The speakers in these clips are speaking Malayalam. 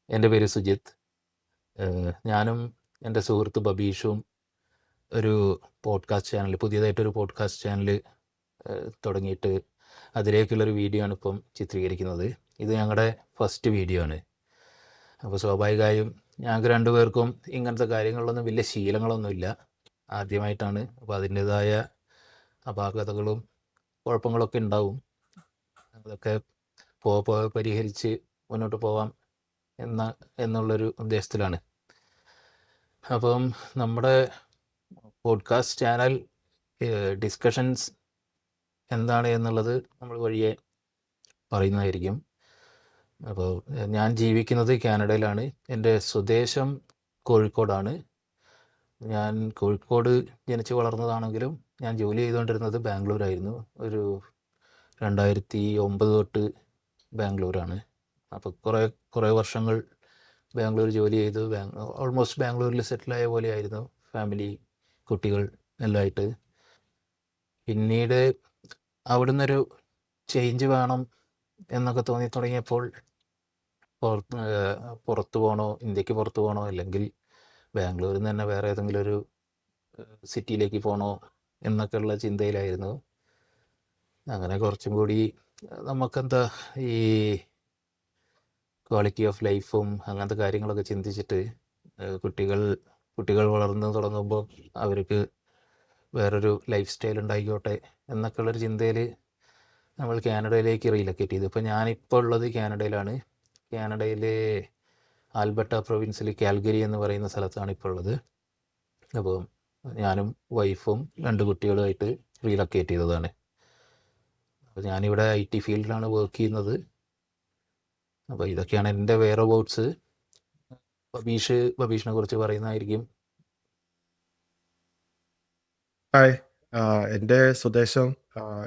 എൻ്റെ പേര് സുജിത്ത്. ഞാനും എൻ്റെ സുഹൃത്ത് ബബീഷും ഒരു പുതിയതായിട്ടൊരു പോഡ്കാസ്റ്റ് ചാനൽ തുടങ്ങിയിട്ട് അതിലേക്കുള്ളൊരു വീഡിയോ ആണ് ഇപ്പം ചിത്രീകരിക്കുന്നത്. ഇത് ഞങ്ങളുടെ ഫസ്റ്റ് വീഡിയോ ആണ്. അപ്പോൾ സ്വാഭാവികമായും ഞങ്ങൾക്ക് രണ്ടുപേർക്കും ഇങ്ങനത്തെ കാര്യങ്ങളിലൊന്നും വലിയ ശീലങ്ങളൊന്നുമില്ല. ആദ്യമായിട്ടാണ്. അപ്പോൾ അതിൻ്റേതായ അപാകതകളും കുഴപ്പങ്ങളൊക്കെ ഉണ്ടാവും. അതൊക്കെ പോകെ പരിഹരിച്ച് മുന്നോട്ട് പോവാം എന്നുള്ളൊരു ഉദ്ദേശത്തിലാണ്. അപ്പം നമ്മുടെ പോഡ്കാസ്റ്റ് ചാനൽ ഡിസ്കഷൻസ് എന്താണ് എന്നുള്ളത് നമ്മൾ വഴിയെ പറയുന്നതായിരിക്കും. അപ്പോൾ ഞാൻ ജീവിക്കുന്നത് കാനഡയിലാണ്. എൻ്റെ സ്വദേശം കോഴിക്കോടാണ്. ഞാൻ കോഴിക്കോട് ജനിച്ച് വളർന്നതാണെങ്കിലും ഞാൻ ജോലി ചെയ്തുകൊണ്ടിരുന്നത് ബാംഗ്ലൂരായിരുന്നു. ഒരു 2009 തൊട്ട് ബാംഗ്ലൂരാണ്. അപ്പോൾ കുറേ വർഷങ്ങൾ ബാംഗ്ലൂർ ജോലി ചെയ്തു. ഓൾമോസ്റ്റ് ബാംഗ്ലൂരിൽ സെറ്റിലായ പോലെയായിരുന്നു. ഫാമിലി, കുട്ടികൾ എല്ലാം ആയിട്ട്. പിന്നീട് അവിടുന്നൊരു ചേഞ്ച് വേണം എന്നൊക്കെ തോന്നി തുടങ്ങിയപ്പോൾ പുറത്ത് പോകണോ, ഇന്ത്യക്ക് പുറത്ത് പോകണോ, അല്ലെങ്കിൽ ബാംഗ്ലൂരിൽ നിന്ന് തന്നെ വേറെ ഏതെങ്കിലും ഒരു സിറ്റിയിലേക്ക് പോകണോ എന്നൊക്കെയുള്ള ചിന്തയിലായിരുന്നു. അങ്ങനെ കുറച്ചും കൂടി നമുക്കെന്താ ഈ ക്വാളിറ്റി ഓഫ് ലൈഫും അങ്ങനത്തെ കാര്യങ്ങളൊക്കെ ചിന്തിച്ചിട്ട് കുട്ടികൾ വളർന്നു തുടങ്ങുമ്പോൾ അവർക്ക് വേറൊരു ലൈഫ് സ്റ്റൈൽ ഉണ്ടായിക്കോട്ടെ എന്നൊക്കെയുള്ളൊരു ചിന്തയിൽ നമ്മൾ കാനഡയിലേക്ക് റീലൊക്കേറ്റ് ചെയ്തു. ഇപ്പോൾ ഞാനിപ്പോൾ ഉള്ളത് കാനഡയിലാണ്. കാനഡയിലെ ആൽബർട്ട പ്രൊവിൻസിൽ കാൽഗരി എന്ന് പറയുന്ന സ്ഥലത്താണ് ഇപ്പോൾ ഉള്ളത്. അപ്പോൾ ഞാനും വൈഫും 2 കുട്ടികളുമായിട്ട് റീലൊക്കേറ്റ് ചെയ്തതാണ്. അപ്പോൾ ഞാനിവിടെ IT ഫീൽഡിലാണ് വർക്ക് ചെയ്യുന്നത്. അപ്പോൾ ഇതൊക്കെയാണ് എൻ്റെ വെയർ അബൌട്ട്സ്. ബബീഷിനെ കുറിച്ച് പറയുന്നതായിരിക്കും. ഹായ്. എൻ്റെ സ്വദേശം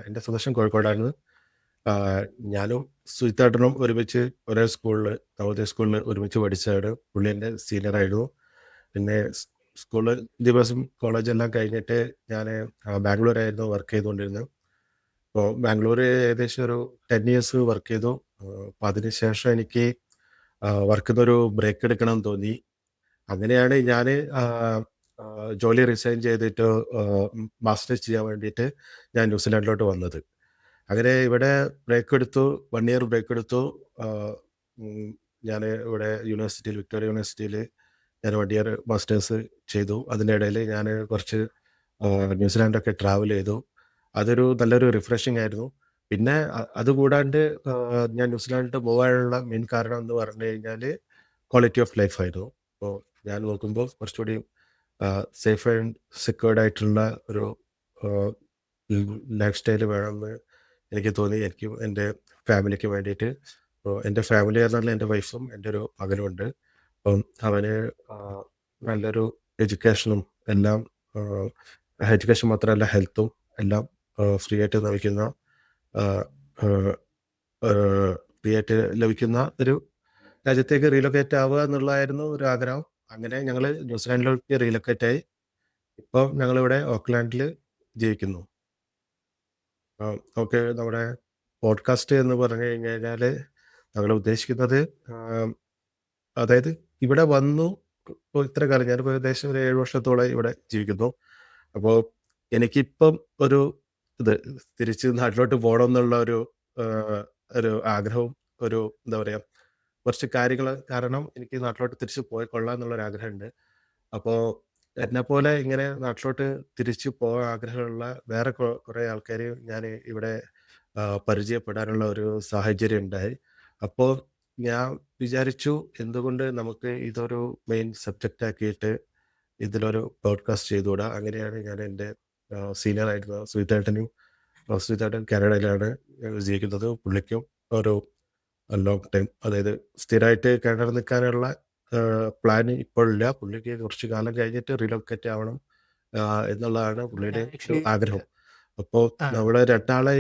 എൻ്റെ സ്വദേശം കോഴിക്കോടായിരുന്നു. ഞാനും സുജിത്തേട്ടനും ഒരുമിച്ച് ഒരേ സ്കൂളിൽ, നവോദയ സ്കൂളിൽ ഒരുമിച്ച് പഠിച്ചതാണ്. പുള്ളി എൻ്റെ സീനിയറായിരുന്നു. പിന്നെ സ്കൂള് വിദ്യാഭ്യാസം കോളേജെല്ലാം കഴിഞ്ഞിട്ട് ഞാൻ ബാംഗ്ലൂരായിരുന്നു വർക്ക് ചെയ്തുകൊണ്ടിരുന്നത്. അപ്പോൾ ബാംഗ്ലൂർ ഏകദേശം ഒരു 10 ഇയേഴ്സ് വർക്ക് ചെയ്തു. അപ്പോൾ അതിനുശേഷം എനിക്ക് വർക്കിൽ നിന്നൊരു ബ്രേക്ക് എടുക്കണം എന്ന് തോന്നി. അങ്ങനെയാണ് ഞാൻ ജോലി റിസൈൻ ചെയ്തിട്ട് മാസ്റ്റേഴ്സ് ചെയ്യാൻ വേണ്ടിയിട്ട് ഞാൻ ന്യൂസിലാൻഡിലോട്ട് വന്നത്. അങ്ങനെ ഇവിടെ ബ്രേക്ക് എടുത്തു, 1 ഇയർ ബ്രേക്ക് എടുത്തു. ഞാൻ ഇവിടെ വിക്ടോറിയ യൂണിവേഴ്സിറ്റിയിൽ ഞാൻ 1 ഇയർ മാസ്റ്റേഴ്സ് ചെയ്തു. അതിൻ്റെ ഇടയിൽ ഞാൻ കുറച്ച് ന്യൂസിലാൻഡൊക്കെ ട്രാവൽ ചെയ്തു. അതൊരു നല്ലൊരു റിഫ്രഷിംഗ് ആയിരുന്നു. പിന്നെ അതുകൂടാണ്ട് ഞാൻ ന്യൂസിലാൻഡിൽ പോകാനുള്ള മെയിൻ കാരണം എന്ന് പറഞ്ഞു കഴിഞ്ഞാൽ ക്വാളിറ്റി ഓഫ് ലൈഫ് ആയിരുന്നു. അപ്പോൾ ഞാൻ നോക്കുമ്പോൾ കുറച്ചുകൂടി സേഫ് ആൻഡ് സെക്യൂർഡ് ആയിട്ടുള്ള ഒരു ലൈഫ് സ്റ്റൈൽ വേണമെന്ന് എനിക്ക് തോന്നി. എനിക്കും എൻ്റെ ഫാമിലിക്ക് വേണ്ടിയിട്ട്. അപ്പോൾ എൻ്റെ ഫാമിലി പറഞ്ഞാൽ എൻ്റെ വൈഫും എൻ്റെ ഒരു മകനുമുണ്ട്. അപ്പം അവന് നല്ലൊരു എഡ്യൂക്കേഷനും എല്ലാം, എഡ്യൂക്കേഷൻ മാത്രമല്ല ഹെൽത്തും എല്ലാം ഫ്രീ ആയിട്ട് ലഭിക്കുന്ന ഒരു രാജ്യത്തേക്ക് റീലൊക്കേറ്റ് ആവുക എന്നുള്ളതായിരുന്നു ഒരു ആഗ്രഹം. അങ്ങനെ ഞങ്ങൾ ന്യൂസിലാൻഡിലേക്ക് റീലൊക്കേറ്റ് ആയി. ഇപ്പോൾ ഞങ്ങളിവിടെ ഓക്ലാൻഡിൽ ജീവിക്കുന്നു. നമുക്ക് നമ്മുടെ പോഡ്കാസ്റ്റ് എന്ന് പറഞ്ഞു കഴിഞ്ഞാൽ ഞങ്ങൾ ഉദ്ദേശിക്കുന്നത്, അതായത് ഇവിടെ വന്നു ഇപ്പോൾ ഇത്ര കാലം, ഞാനിപ്പോൾ ഏകദേശം ഒരു 7 വർഷത്തോളം ഇവിടെ ജീവിക്കുന്നു. അപ്പോൾ എനിക്കിപ്പം ഒരു തിരിച്ച് നാട്ടിലോട്ട് പോകണം എന്നുള്ള ഒരു ആഗ്രഹവും, ഒരു എന്താ പറയുക, കുറച്ച് കാര്യങ്ങൾ കാരണം എനിക്ക് നാട്ടിലോട്ട് തിരിച്ച് പോയി കൊള്ളാം എന്നുള്ളൊരു ആഗ്രഹമുണ്ട്. അപ്പോൾ എന്നെപ്പോലെ ഇങ്ങനെ നാട്ടിലോട്ട് തിരിച്ചു പോകാൻ ആഗ്രഹമുള്ള വേറെ കുറേ ആൾക്കാർ ഞാൻ ഇവിടെ പരിചയപ്പെടാനുള്ള ഒരു സാഹചര്യം ഉണ്ടായി. അപ്പോൾ ഞാൻ വിചാരിച്ചു, എന്തുകൊണ്ട് നമുക്ക് ഇതൊരു മെയിൻ സബ്ജക്റ്റ് ആക്കിയിട്ട് ഇതിലൊരു പോഡ്കാസ്റ്റ് ചെയ്തുകൂടാ. അങ്ങനെയാണ് ഞാൻ എൻ്റെ സീനിയറായിട്ടുള്ള സുജിത്തേട്ടൻ കാനഡയിലാണ് ജീവിക്കുന്നത്. പുള്ളിക്കും ഒരു ലോങ് ടൈം, അതായത് സ്ഥിരമായിട്ട് കാനഡയിൽ നിൽക്കാനുള്ള പ്ലാൻ ഇപ്പോഴില്ല. പുള്ളിക്ക് കുറച്ച് കാലം കഴിഞ്ഞിട്ട് റീലൊക്കേറ്റ് ആവണം എന്നുള്ളതാണ് പുള്ളിയുടെ ഒരു ആഗ്രഹം. അപ്പോൾ നമ്മുടെ രണ്ടാളെ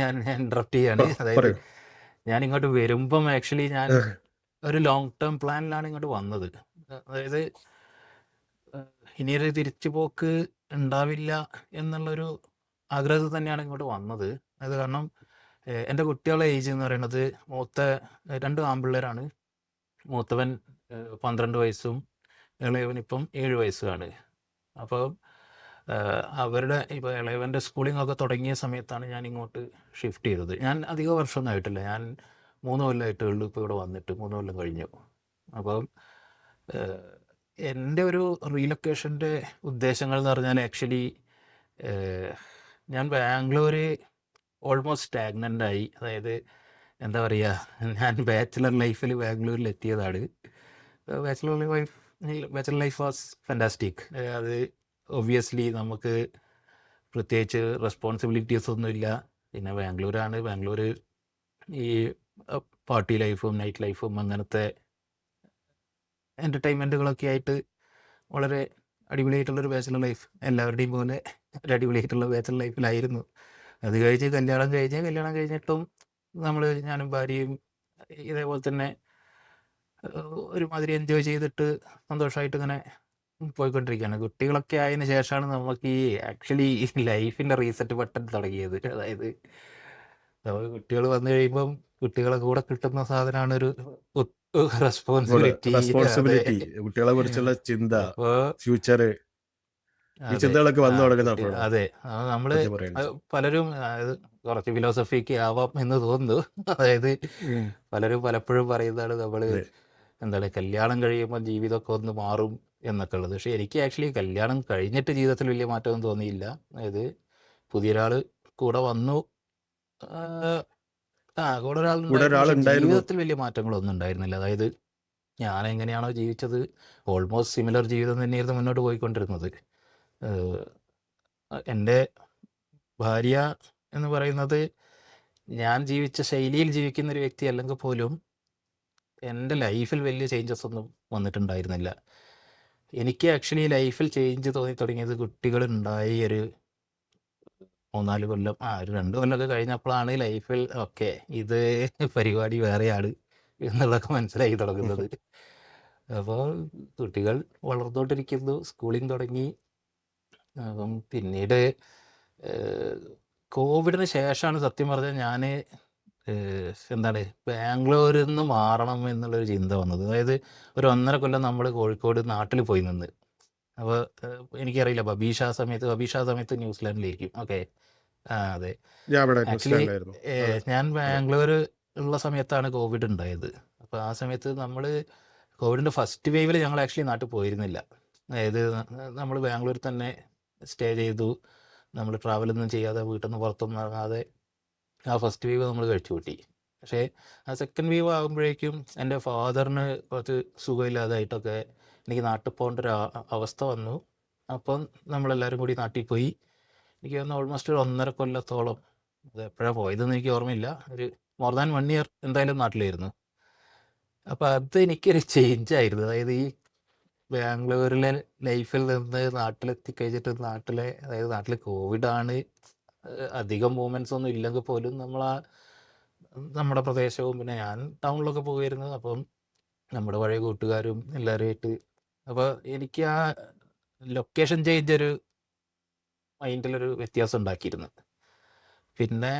ഞാൻ ഇന്ററപ്റ്റ് ചെയ്യാണ്. അതായത് പറയൂ. ഞാൻ ഇങ്ങോട്ട് വരുമ്പം ആക്ച്വലി ഞാൻ ഒരു ലോങ് ടേം പ്ലാനിലാണ് ഇങ്ങോട്ട് വന്നത്. അതായത് ഇനിയൊരു തിരിച്ചുപോക്ക് ഉണ്ടാവില്ല എന്നുള്ളൊരു ആഗ്രഹത്തിൽ തന്നെയാണ് ഇങ്ങോട്ട് വന്നത്. അത് കാരണം എൻ്റെ കുട്ടികളുടെ ഏജ് എന്ന് പറയുന്നത് മൂത്ത 2 ആൺപിള്ളേരാണ്. മൂത്തവൻ 12 വയസ്സും ഇളയവനിപ്പം 7 വയസ്സുമാണ്. അപ്പോൾ അവരുടെ ഇപ്പോൾ ഇളയവൻ്റെ സ്കൂളിംഗ് ഒക്കെ തുടങ്ങിയ സമയത്താണ് ഞാൻ ഇങ്ങോട്ട് ഷിഫ്റ്റ് ചെയ്തത്. ഞാൻ അധിക വർഷമൊന്നും ആയിട്ടില്ല. ഞാൻ 3 കൊല്ലമായിട്ടേ ഉള്ളൂ ഇപ്പോൾ ഇവിടെ വന്നിട്ട്. 3 കൊല്ലം കഴിഞ്ഞു. അപ്പം എൻ്റെ ഒരു റീലൊക്കേഷൻ്റെ ഉദ്ദേശങ്ങൾ എന്ന് പറഞ്ഞാൽ ആക്ച്വലി ഞാൻ ബാംഗ്ലൂർ ഓൾമോസ്റ്റ് സ്റ്റാഗ്നൻ്റ് ആയി. അതായത് എന്താ പറയുക, ഞാൻ ബാച്ചിലർ ലൈഫിൽ ബാംഗ്ലൂരിൽ എത്തിയതാണ്. Bachelor life was fantastic. അത് ഒബ്വിയസ്ലി നമുക്ക് പ്രത്യേകിച്ച് റെസ്പോൺസിബിലിറ്റീസ് ഒന്നുമില്ല. പിന്നെ ബാംഗ്ലൂർ ഈ പാർട്ടി ലൈഫും നൈറ്റ് ലൈഫും അങ്ങനത്തെ എൻ്റർടൈൻമെൻറ്റുകളൊക്കെ ആയിട്ട് വളരെ അടിപൊളിയായിട്ടുള്ളൊരു ബാച്ചിലർ ലൈഫ്, എല്ലാവരുടെയും പോലെ ഒരു അടിപൊളിയായിട്ടുള്ള ബാച്ചിലർ ലൈഫിലായിരുന്നു. അത് കഴിഞ്ഞ് കല്യാണം കഴിഞ്ഞിട്ടും ഞാനും ഭാര്യയും ഇതേപോലെ തന്നെ ഒരുമാതിരി എൻജോയ് ചെയ്തിട്ട് സന്തോഷമായിട്ട് ഇങ്ങനെ പോയിക്കൊണ്ടിരിക്കുകയാണ്. കുട്ടികളൊക്കെ ആയതിനു ശേഷമാണ് നമുക്ക് ഈ ആക്ച്വലി ലൈഫിൻ്റെ റീസെറ്റ് ബട്ടൺ തുടങ്ങിയത്. അതായത് നമുക്ക് കുട്ടികൾ വന്നു കഴിയുമ്പം കുട്ടികളെ കൂടെ കിട്ടുന്ന സാധനമാണ് ഒരു റെസ്പോൺസിബിലിറ്റി. അതെ. റെസ്പോൺസിബിലിറ്റി, കുട്ടികളെ കുറിച്ചുള്ള ചിന്ത, അപ്പോൾ ഫ്യൂച്ചർ, ഈ അതെ ചിന്തകളൊക്കെ വന്നു തുടങ്ങുന്ന കുട്ടി അപ്പോഴാണ് അതെ നമ്മൾ സത്യം പറയുന്നത്. പലരും അതായത് കുറച്ച് ഫിലോസഫിക്ക് ആവാം എന്ന് തോന്നുന്നു. അതായത് ഉം. പലപ്പോഴും പറയുന്നതാണ് നമ്മൾ അതെ. എന്താണ് കല്യാണം കഴിയുമ്പോൾ ജീവിതമൊക്കെ ഒന്ന് മാറും എന്നൊക്കെ ഉള്ളത്. പക്ഷേ എനിക്ക് ആക്ച്വലി കല്യാണം കഴിഞ്ഞിട്ട് ജീവിതത്തിൽ വലിയ മാറ്റമൊന്നും തോന്നിയില്ല. അതായത് പുതിയൊരാൾ കൂടെ വന്നു, കൂടെ കൂടെ ഒരാളുണ്ടായിരുന്നു. പക്ഷെ ഒരാളുണ്ടായിരുന്നു. ജീവിതത്തിൽ വലിയ മാറ്റങ്ങളൊന്നും ഉണ്ടായിരുന്നില്ല. അതായത് ഞാൻ എങ്ങനെയാണോ ജീവിച്ചത് ഓൾമോസ്റ്റ് സിമിലർ ജീവിതം തന്നെയായിരുന്നു മുന്നോട്ട് പോയിക്കൊണ്ടിരുന്നത്. എൻ്റെ ഭാര്യ എന്ന് പറയുന്നത് ഞാൻ ജീവിച്ച ശൈലിയിൽ ജീവിക്കുന്ന ഒരു വ്യക്തി അല്ലെങ്കിൽ പോലും എൻ്റെ ലൈഫിൽ വലിയ ചേഞ്ചസ് ഒന്നും വന്നിട്ടുണ്ടായിരുന്നില്ല. എനിക്ക് ആക്ച്വലി ലൈഫിൽ ചേഞ്ച് തോന്നി തുടങ്ങിയത് കുട്ടികളുണ്ടായി ഒരു 3-4 കൊല്ലം, ഒരു 2 കൊല്ലമൊക്കെ കഴിഞ്ഞപ്പോഴാണ് ലൈഫിൽ ഓക്കെ ഇത് പരിപാടി വേറെയാണ് എന്നുള്ളതൊക്കെ മനസ്സിലായി തുടങ്ങുന്നത്. അപ്പോൾ കുട്ടികൾ വളർന്നുകൊണ്ടിരിക്കുന്നു, സ്കൂളിങ് തുടങ്ങി. അപ്പം പിന്നീട് കോവിഡിന് ശേഷമാണ് സത്യം പറഞ്ഞാൽ ഞാൻ എന്താണ് ബാംഗ്ലൂരിൽ നിന്ന് മാറണം എന്നുള്ളൊരു ചിന്ത വന്നത്. അതായത് ഒരു 1.5 കൊല്ലം നമ്മൾ കോഴിക്കോട് നാട്ടിൽ പോയി നിന്ന്. അപ്പോൾ എനിക്കറിയില്ല, ബബീഷ ആ സമയത്ത് ന്യൂസിലാൻഡിലായിരിക്കും. ഓക്കെ, അതെ. ഞാൻ ഇവിടെ ആക്ച്വലി ന്യൂസിലാൻഡിലായിരുന്നു. അതെ ഞാൻ അതെ. ബാംഗ്ലൂർ ഉള്ള സമയത്താണ് കോവിഡ് ഉണ്ടായത്. അപ്പോൾ ആ സമയത്ത് നമ്മൾ കോവിഡിൻ്റെ ഫസ്റ്റ് വേവിൽ ഞങ്ങൾ ആക്ച്വലി നാട്ടിൽ പോയിരുന്നില്ല. അതായത് നമ്മൾ ബാംഗ്ലൂരിൽ തന്നെ സ്റ്റേ ചെയ്തു. നമ്മൾ ട്രാവലൊന്നും ചെയ്യാതെ വീട്ടിൽ നിന്ന് പുറത്തൊന്നും ഇറങ്ങാതെ ആ ഫസ്റ്റ് വേവ് നമ്മൾ കഴിച്ചു കൂട്ടി. പക്ഷേ ആ സെക്കൻഡ് വേവ് ആകുമ്പോഴേക്കും എൻ്റെ ഫാദറിന് കുറച്ച് സുഖമില്ലാതായിട്ടൊക്കെ എനിക്ക് നാട്ടിൽ പോകേണ്ട ഒരു അവസ്ഥ വന്നു. അപ്പം നമ്മളെല്ലാവരും കൂടി നാട്ടിൽ പോയി. എനിക്ക് തോന്നുന്നു ഓൾമോസ്റ്റ് ഒരു 1.5 കൊല്ലത്തോളം, അത് എപ്പോഴാണ് പോയതെന്ന് എനിക്ക് ഓർമ്മയില്ല, ഒരു മോർ ദാൻ 1 ഇയർ എന്തായാലും നാട്ടിലായിരുന്നു. അപ്പോൾ അത് എനിക്കൊരു ചേഞ്ച് ആയിരുന്നു. അതായത് ഈ ബാംഗ്ലൂരിലെ ലൈഫിൽ നിന്ന് നാട്ടിലെത്തി കഴിഞ്ഞിട്ട് അതായത് നാട്ടിൽ കോവിഡാണ്, അധികം മൂവ്മെൻറ്റ്സ് ഒന്നും ഇല്ലെങ്കിൽ പോലും നമ്മുടെ പ്രദേശവും പിന്നെ ഞാൻ ടൗണിലൊക്കെ പോകുമായിരുന്നു. അപ്പം നമ്മുടെ പഴയ കൂട്ടുകാരും എല്ലാവരുമായിട്ട്, അപ്പോൾ എനിക്ക് ആ ലൊക്കേഷൻ ചേഞ്ച് ഒരു മൈൻഡിലൊരു വ്യത്യാസം ഉണ്ടാക്കിയിരുന്നു. പിന്നെ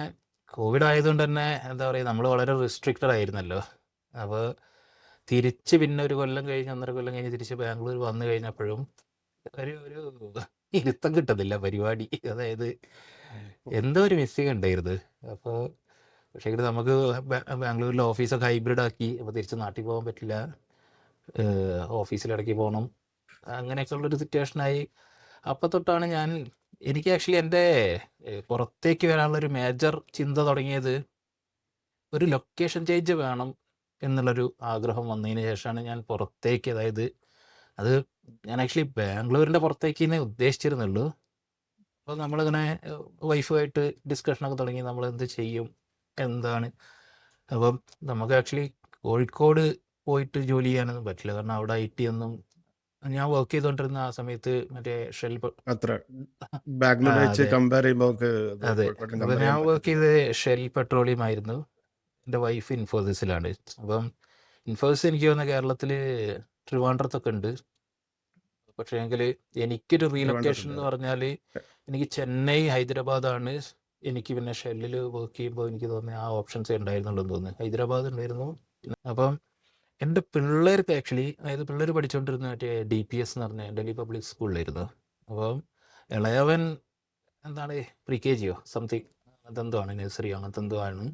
കോവിഡ് ആയതുകൊണ്ട് തന്നെ എന്താ പറയുക, നമ്മൾ വളരെ റിസ്ട്രിക്റ്റഡ് ആയിരുന്നല്ലോ. അപ്പോൾ തിരിച്ച് പിന്നെ 1 കൊല്ലം കഴിഞ്ഞ് 1.5 കൊല്ലം കഴിഞ്ഞ് തിരിച്ച് ബാംഗ്ലൂർ വന്നു കഴിഞ്ഞപ്പോഴും ഒരു ഇരുത്തം കിട്ടുന്നില്ല പരിപാടി. അതായത് എന്തോ ഒരു മിസ്സിങ് ഉണ്ടായിരുന്നു. അപ്പോൾ പക്ഷേ നമുക്ക് ബാംഗ്ലൂരിൽ ഓഫീസൊക്കെ ഹൈബ്രിഡ് ആക്കി. അപ്പോൾ തിരിച്ച് നാട്ടിൽ പോകാൻ പറ്റില്ല, ഓഫീസിലിടയ്ക്ക് പോകണം, അങ്ങനെയൊക്കെ ഉള്ളൊരു സിറ്റുവേഷനായി. അപ്പോൾ തൊട്ടാണ് എനിക്ക് ആക്ച്വലി എൻ്റെ പുറത്തേക്ക് വരാനുള്ളൊരു മേജർ ചിന്ത തുടങ്ങിയത് ഒരു ലൊക്കേഷൻ ചേഞ്ച് വേണം എന്നുള്ളൊരു ആഗ്രഹം വന്നതിന് ശേഷമാണ് ഞാൻ പുറത്തേക്ക്, അതായത് അത് ഞാൻ ആക്ച്വലി ബാംഗ്ലൂരിൻ്റെ പുറത്തേക്ക് ഉദ്ദേശിച്ചിരുന്നുള്ളൂ. അപ്പോൾ നമ്മളിങ്ങനെ വൈഫുമായിട്ട് ഡിസ്കഷനൊക്കെ തുടങ്ങി, നമ്മൾ എന്ത് ചെയ്യും എന്താണ്. അപ്പം നമുക്ക് ആക്ച്വലി കോഴിക്കോട് പോയിട്ട് ജോലി ചെയ്യാനൊന്നും പറ്റില്ല, കാരണം അവിടെ IT ഒന്നും, ഞാൻ വർക്ക് ചെയ്തുകൊണ്ടിരുന്ന ആ സമയത്ത് മറ്റേ അത്ര ബാംഗ്ലൂർ വെച്ച് അതെ കമ്പയർ ചെയ്യുമ്പോൾ അതെ കോഴിക്കോട്ടിനെ അപ്പോൾ കമ്പയർ ഞാൻ ചെയ്യാൻ വർക്ക് പറ്റത്തില്ല. ചെയ്ത് ഷെൽ പെട്രോളിയം ആയിരുന്നു. എൻ്റെ വൈഫ് ഇൻഫോസിസിലാണ്. അപ്പം ഇൻഫോസിസ് എനിക്ക് തോന്നുന്നു കേരളത്തിൽ ട്രിവാൻഡ്രത്തൊക്കെ ഉണ്ട്. പക്ഷേ എങ്കിൽ എനിക്കൊരു റീലൊക്കേഷൻ ട്രിവാൻഡ്രത്തുണ്ട്. എന്ന് പറഞ്ഞാൽ എനിക്ക് ചെന്നൈ, ഹൈദരാബാദാണ്. എനിക്ക് പിന്നെ ഷെല്ലിൽ വർക്ക് ചെയ്യുമ്പോൾ എനിക്ക് തോന്നുന്നത് ആ ഓപ്ഷൻസേ ഉണ്ടായിരുന്നുള്ളൂ എന്ന് തോന്നുന്നു. ഹൈദരാബാദ് ഉണ്ടായിരുന്നു. അപ്പം എൻ്റെ പിള്ളേർക്ക് ആക്ച്വലി, അതായത് പിള്ളേർ പഠിച്ചുകൊണ്ടിരുന്ന മറ്റേ DPS എന്ന് പറഞ്ഞ ഡൽഹി പബ്ലിക് സ്കൂളിലായിരുന്നു. അപ്പം ഇളയവൻ എന്താണ് പ്രീ KGയോ സംതിങ് അങ്ങനത്തെ എന്തോ ആണ്, നഴ്സറി അങ്ങനത്തെ എന്തോ ആണ്.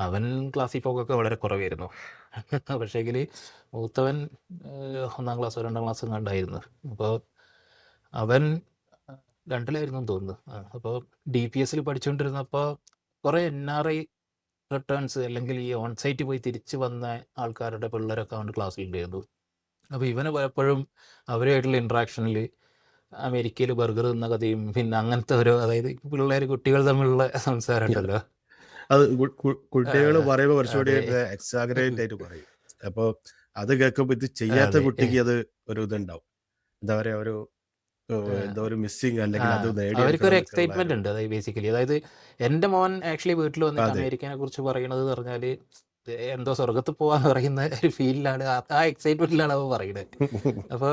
അവൻ ക്ലാസ്സിൽ പോക്കൊക്കെ വളരെ കുറവായിരുന്നു. പക്ഷേങ്കിൽ മൂത്തവൻ 1ാം ക്ലാസ് 2ാം ക്ലാസ് കണ്ടായിരുന്നു. അപ്പോൾ അവൻ 2ലായിരുന്നു തോന്നുന്നു. അപ്പോൾ DPSൽ പഠിച്ചുകൊണ്ടിരുന്നപ്പോൾ കുറേ NRI റിട്ടേൺസ് അല്ലെങ്കിൽ ഈ ഓൺ സൈറ്റ് പോയി തിരിച്ച് വന്ന ആൾക്കാരുടെ പിള്ളേരൊക്കെ അവൻ്റെ ക്ലാസ്സിലുണ്ടായിരുന്നു. അപ്പോൾ ഇവന് പലപ്പോഴും അവരുമായിട്ടുള്ള ഇൻട്രാക്ഷനിൽ അമേരിക്കയിൽ ബർഗർ തിന്ന കഥയും പിന്നെ അങ്ങനത്തെ ഓരോ, അതായത് പിള്ളേർ കുട്ടികൾ തമ്മിലുള്ള സംസാരം ഉണ്ടല്ലോ. അത് കുട്ടികൾ ആ, പറയുമ്പോൾ കുറച്ചുകൂടി അതെ എക്സാഗറേറ്റ് ആയിട്ട് പറയും. അപ്പോൾ അത് കേൾക്കുമ്പോൾ ഇത് ചെയ്യാത്ത അതെ കുട്ടിക്ക് അത് ഒരു ഇതുണ്ടാവും, എന്താ പറയാ, ഒരു എന്തോ ഒരു മിസ്സിങ് ആ അല്ലെങ്കിൽ അത് അവർക്കൊരു നേടിയെടുക്കണം എന്നൊക്കെ ഉള്ള എക്സൈറ്റ്മെന്റ് ഒരു ഉണ്ട്. അതായത് ബേസിക്കലി, അതായത് എൻ്റെ മോൻ ആക്ച്വലി വീട്ടിൽ വന്നിട്ട് അതെ. അമേരിക്കനെ കുറിച്ച് പറയണത് പറഞ്ഞാൽ എന്തോ സ്വർഗത്ത് പോവാന്ന് പറയുന്ന ഒരു ഫീലിലാണ്, ആ എക്സൈറ്റ്മെന്റിലാണ് അവൻ പറയുന്നത്. അപ്പോൾ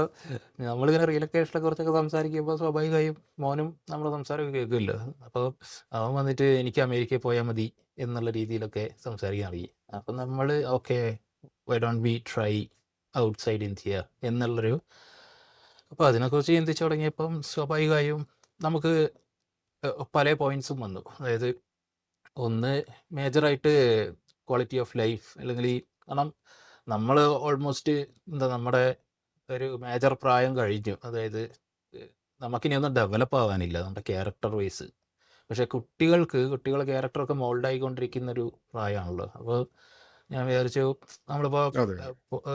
നമ്മളിങ്ങനെ റീലൊക്കേഷനെ കുറിച്ചൊക്കെ സംസാരിക്കുമ്പോൾ സ്വാഭാവികമായും മോനും നമ്മുടെ സംസാരമൊക്കെ കേൾക്കുമല്ലോ. അപ്പോൾ അവൻ വന്നിട്ട് എനിക്ക് അമേരിക്കയിൽ പോയാൽ മതി എന്നുള്ള രീതിയിലൊക്കെ സംസാരിക്കാൻ തുടങ്ങി. അപ്പം നമ്മൾ okay, why don't we try outside India എന്നുള്ളൊരു, അപ്പോൾ അതിനെക്കുറിച്ച് ചിന്തിച്ചു തുടങ്ങിയപ്പം സ്വാഭാവികമായും നമുക്ക് പല പോയിന്റ്സും വന്നു. അതായത് ഒന്ന് മേജറായിട്ട് ക്വാളിറ്റി ഓഫ് ലൈഫ്, അല്ലെങ്കിൽ കാരണം നമ്മൾ ഓൾമോസ്റ്റ് എന്താ നമ്മുടെ ഒരു മേജർ പ്രായം കഴിഞ്ഞു. അതായത് നമുക്കിനി ഒന്നും ഡെവലപ്പ് ആവാനില്ല നമ്മുടെ ക്യാരക്ടർ വൈസ്. പക്ഷേ കുട്ടികളെ ക്യാരക്ടറൊക്കെ മോൾഡായിക്കൊണ്ടിരിക്കുന്ന ഒരു പ്രായമാണല്ലോ. അപ്പോൾ ഞാൻ വിചാരിച്ചു നമ്മളിപ്പോൾ അതെ.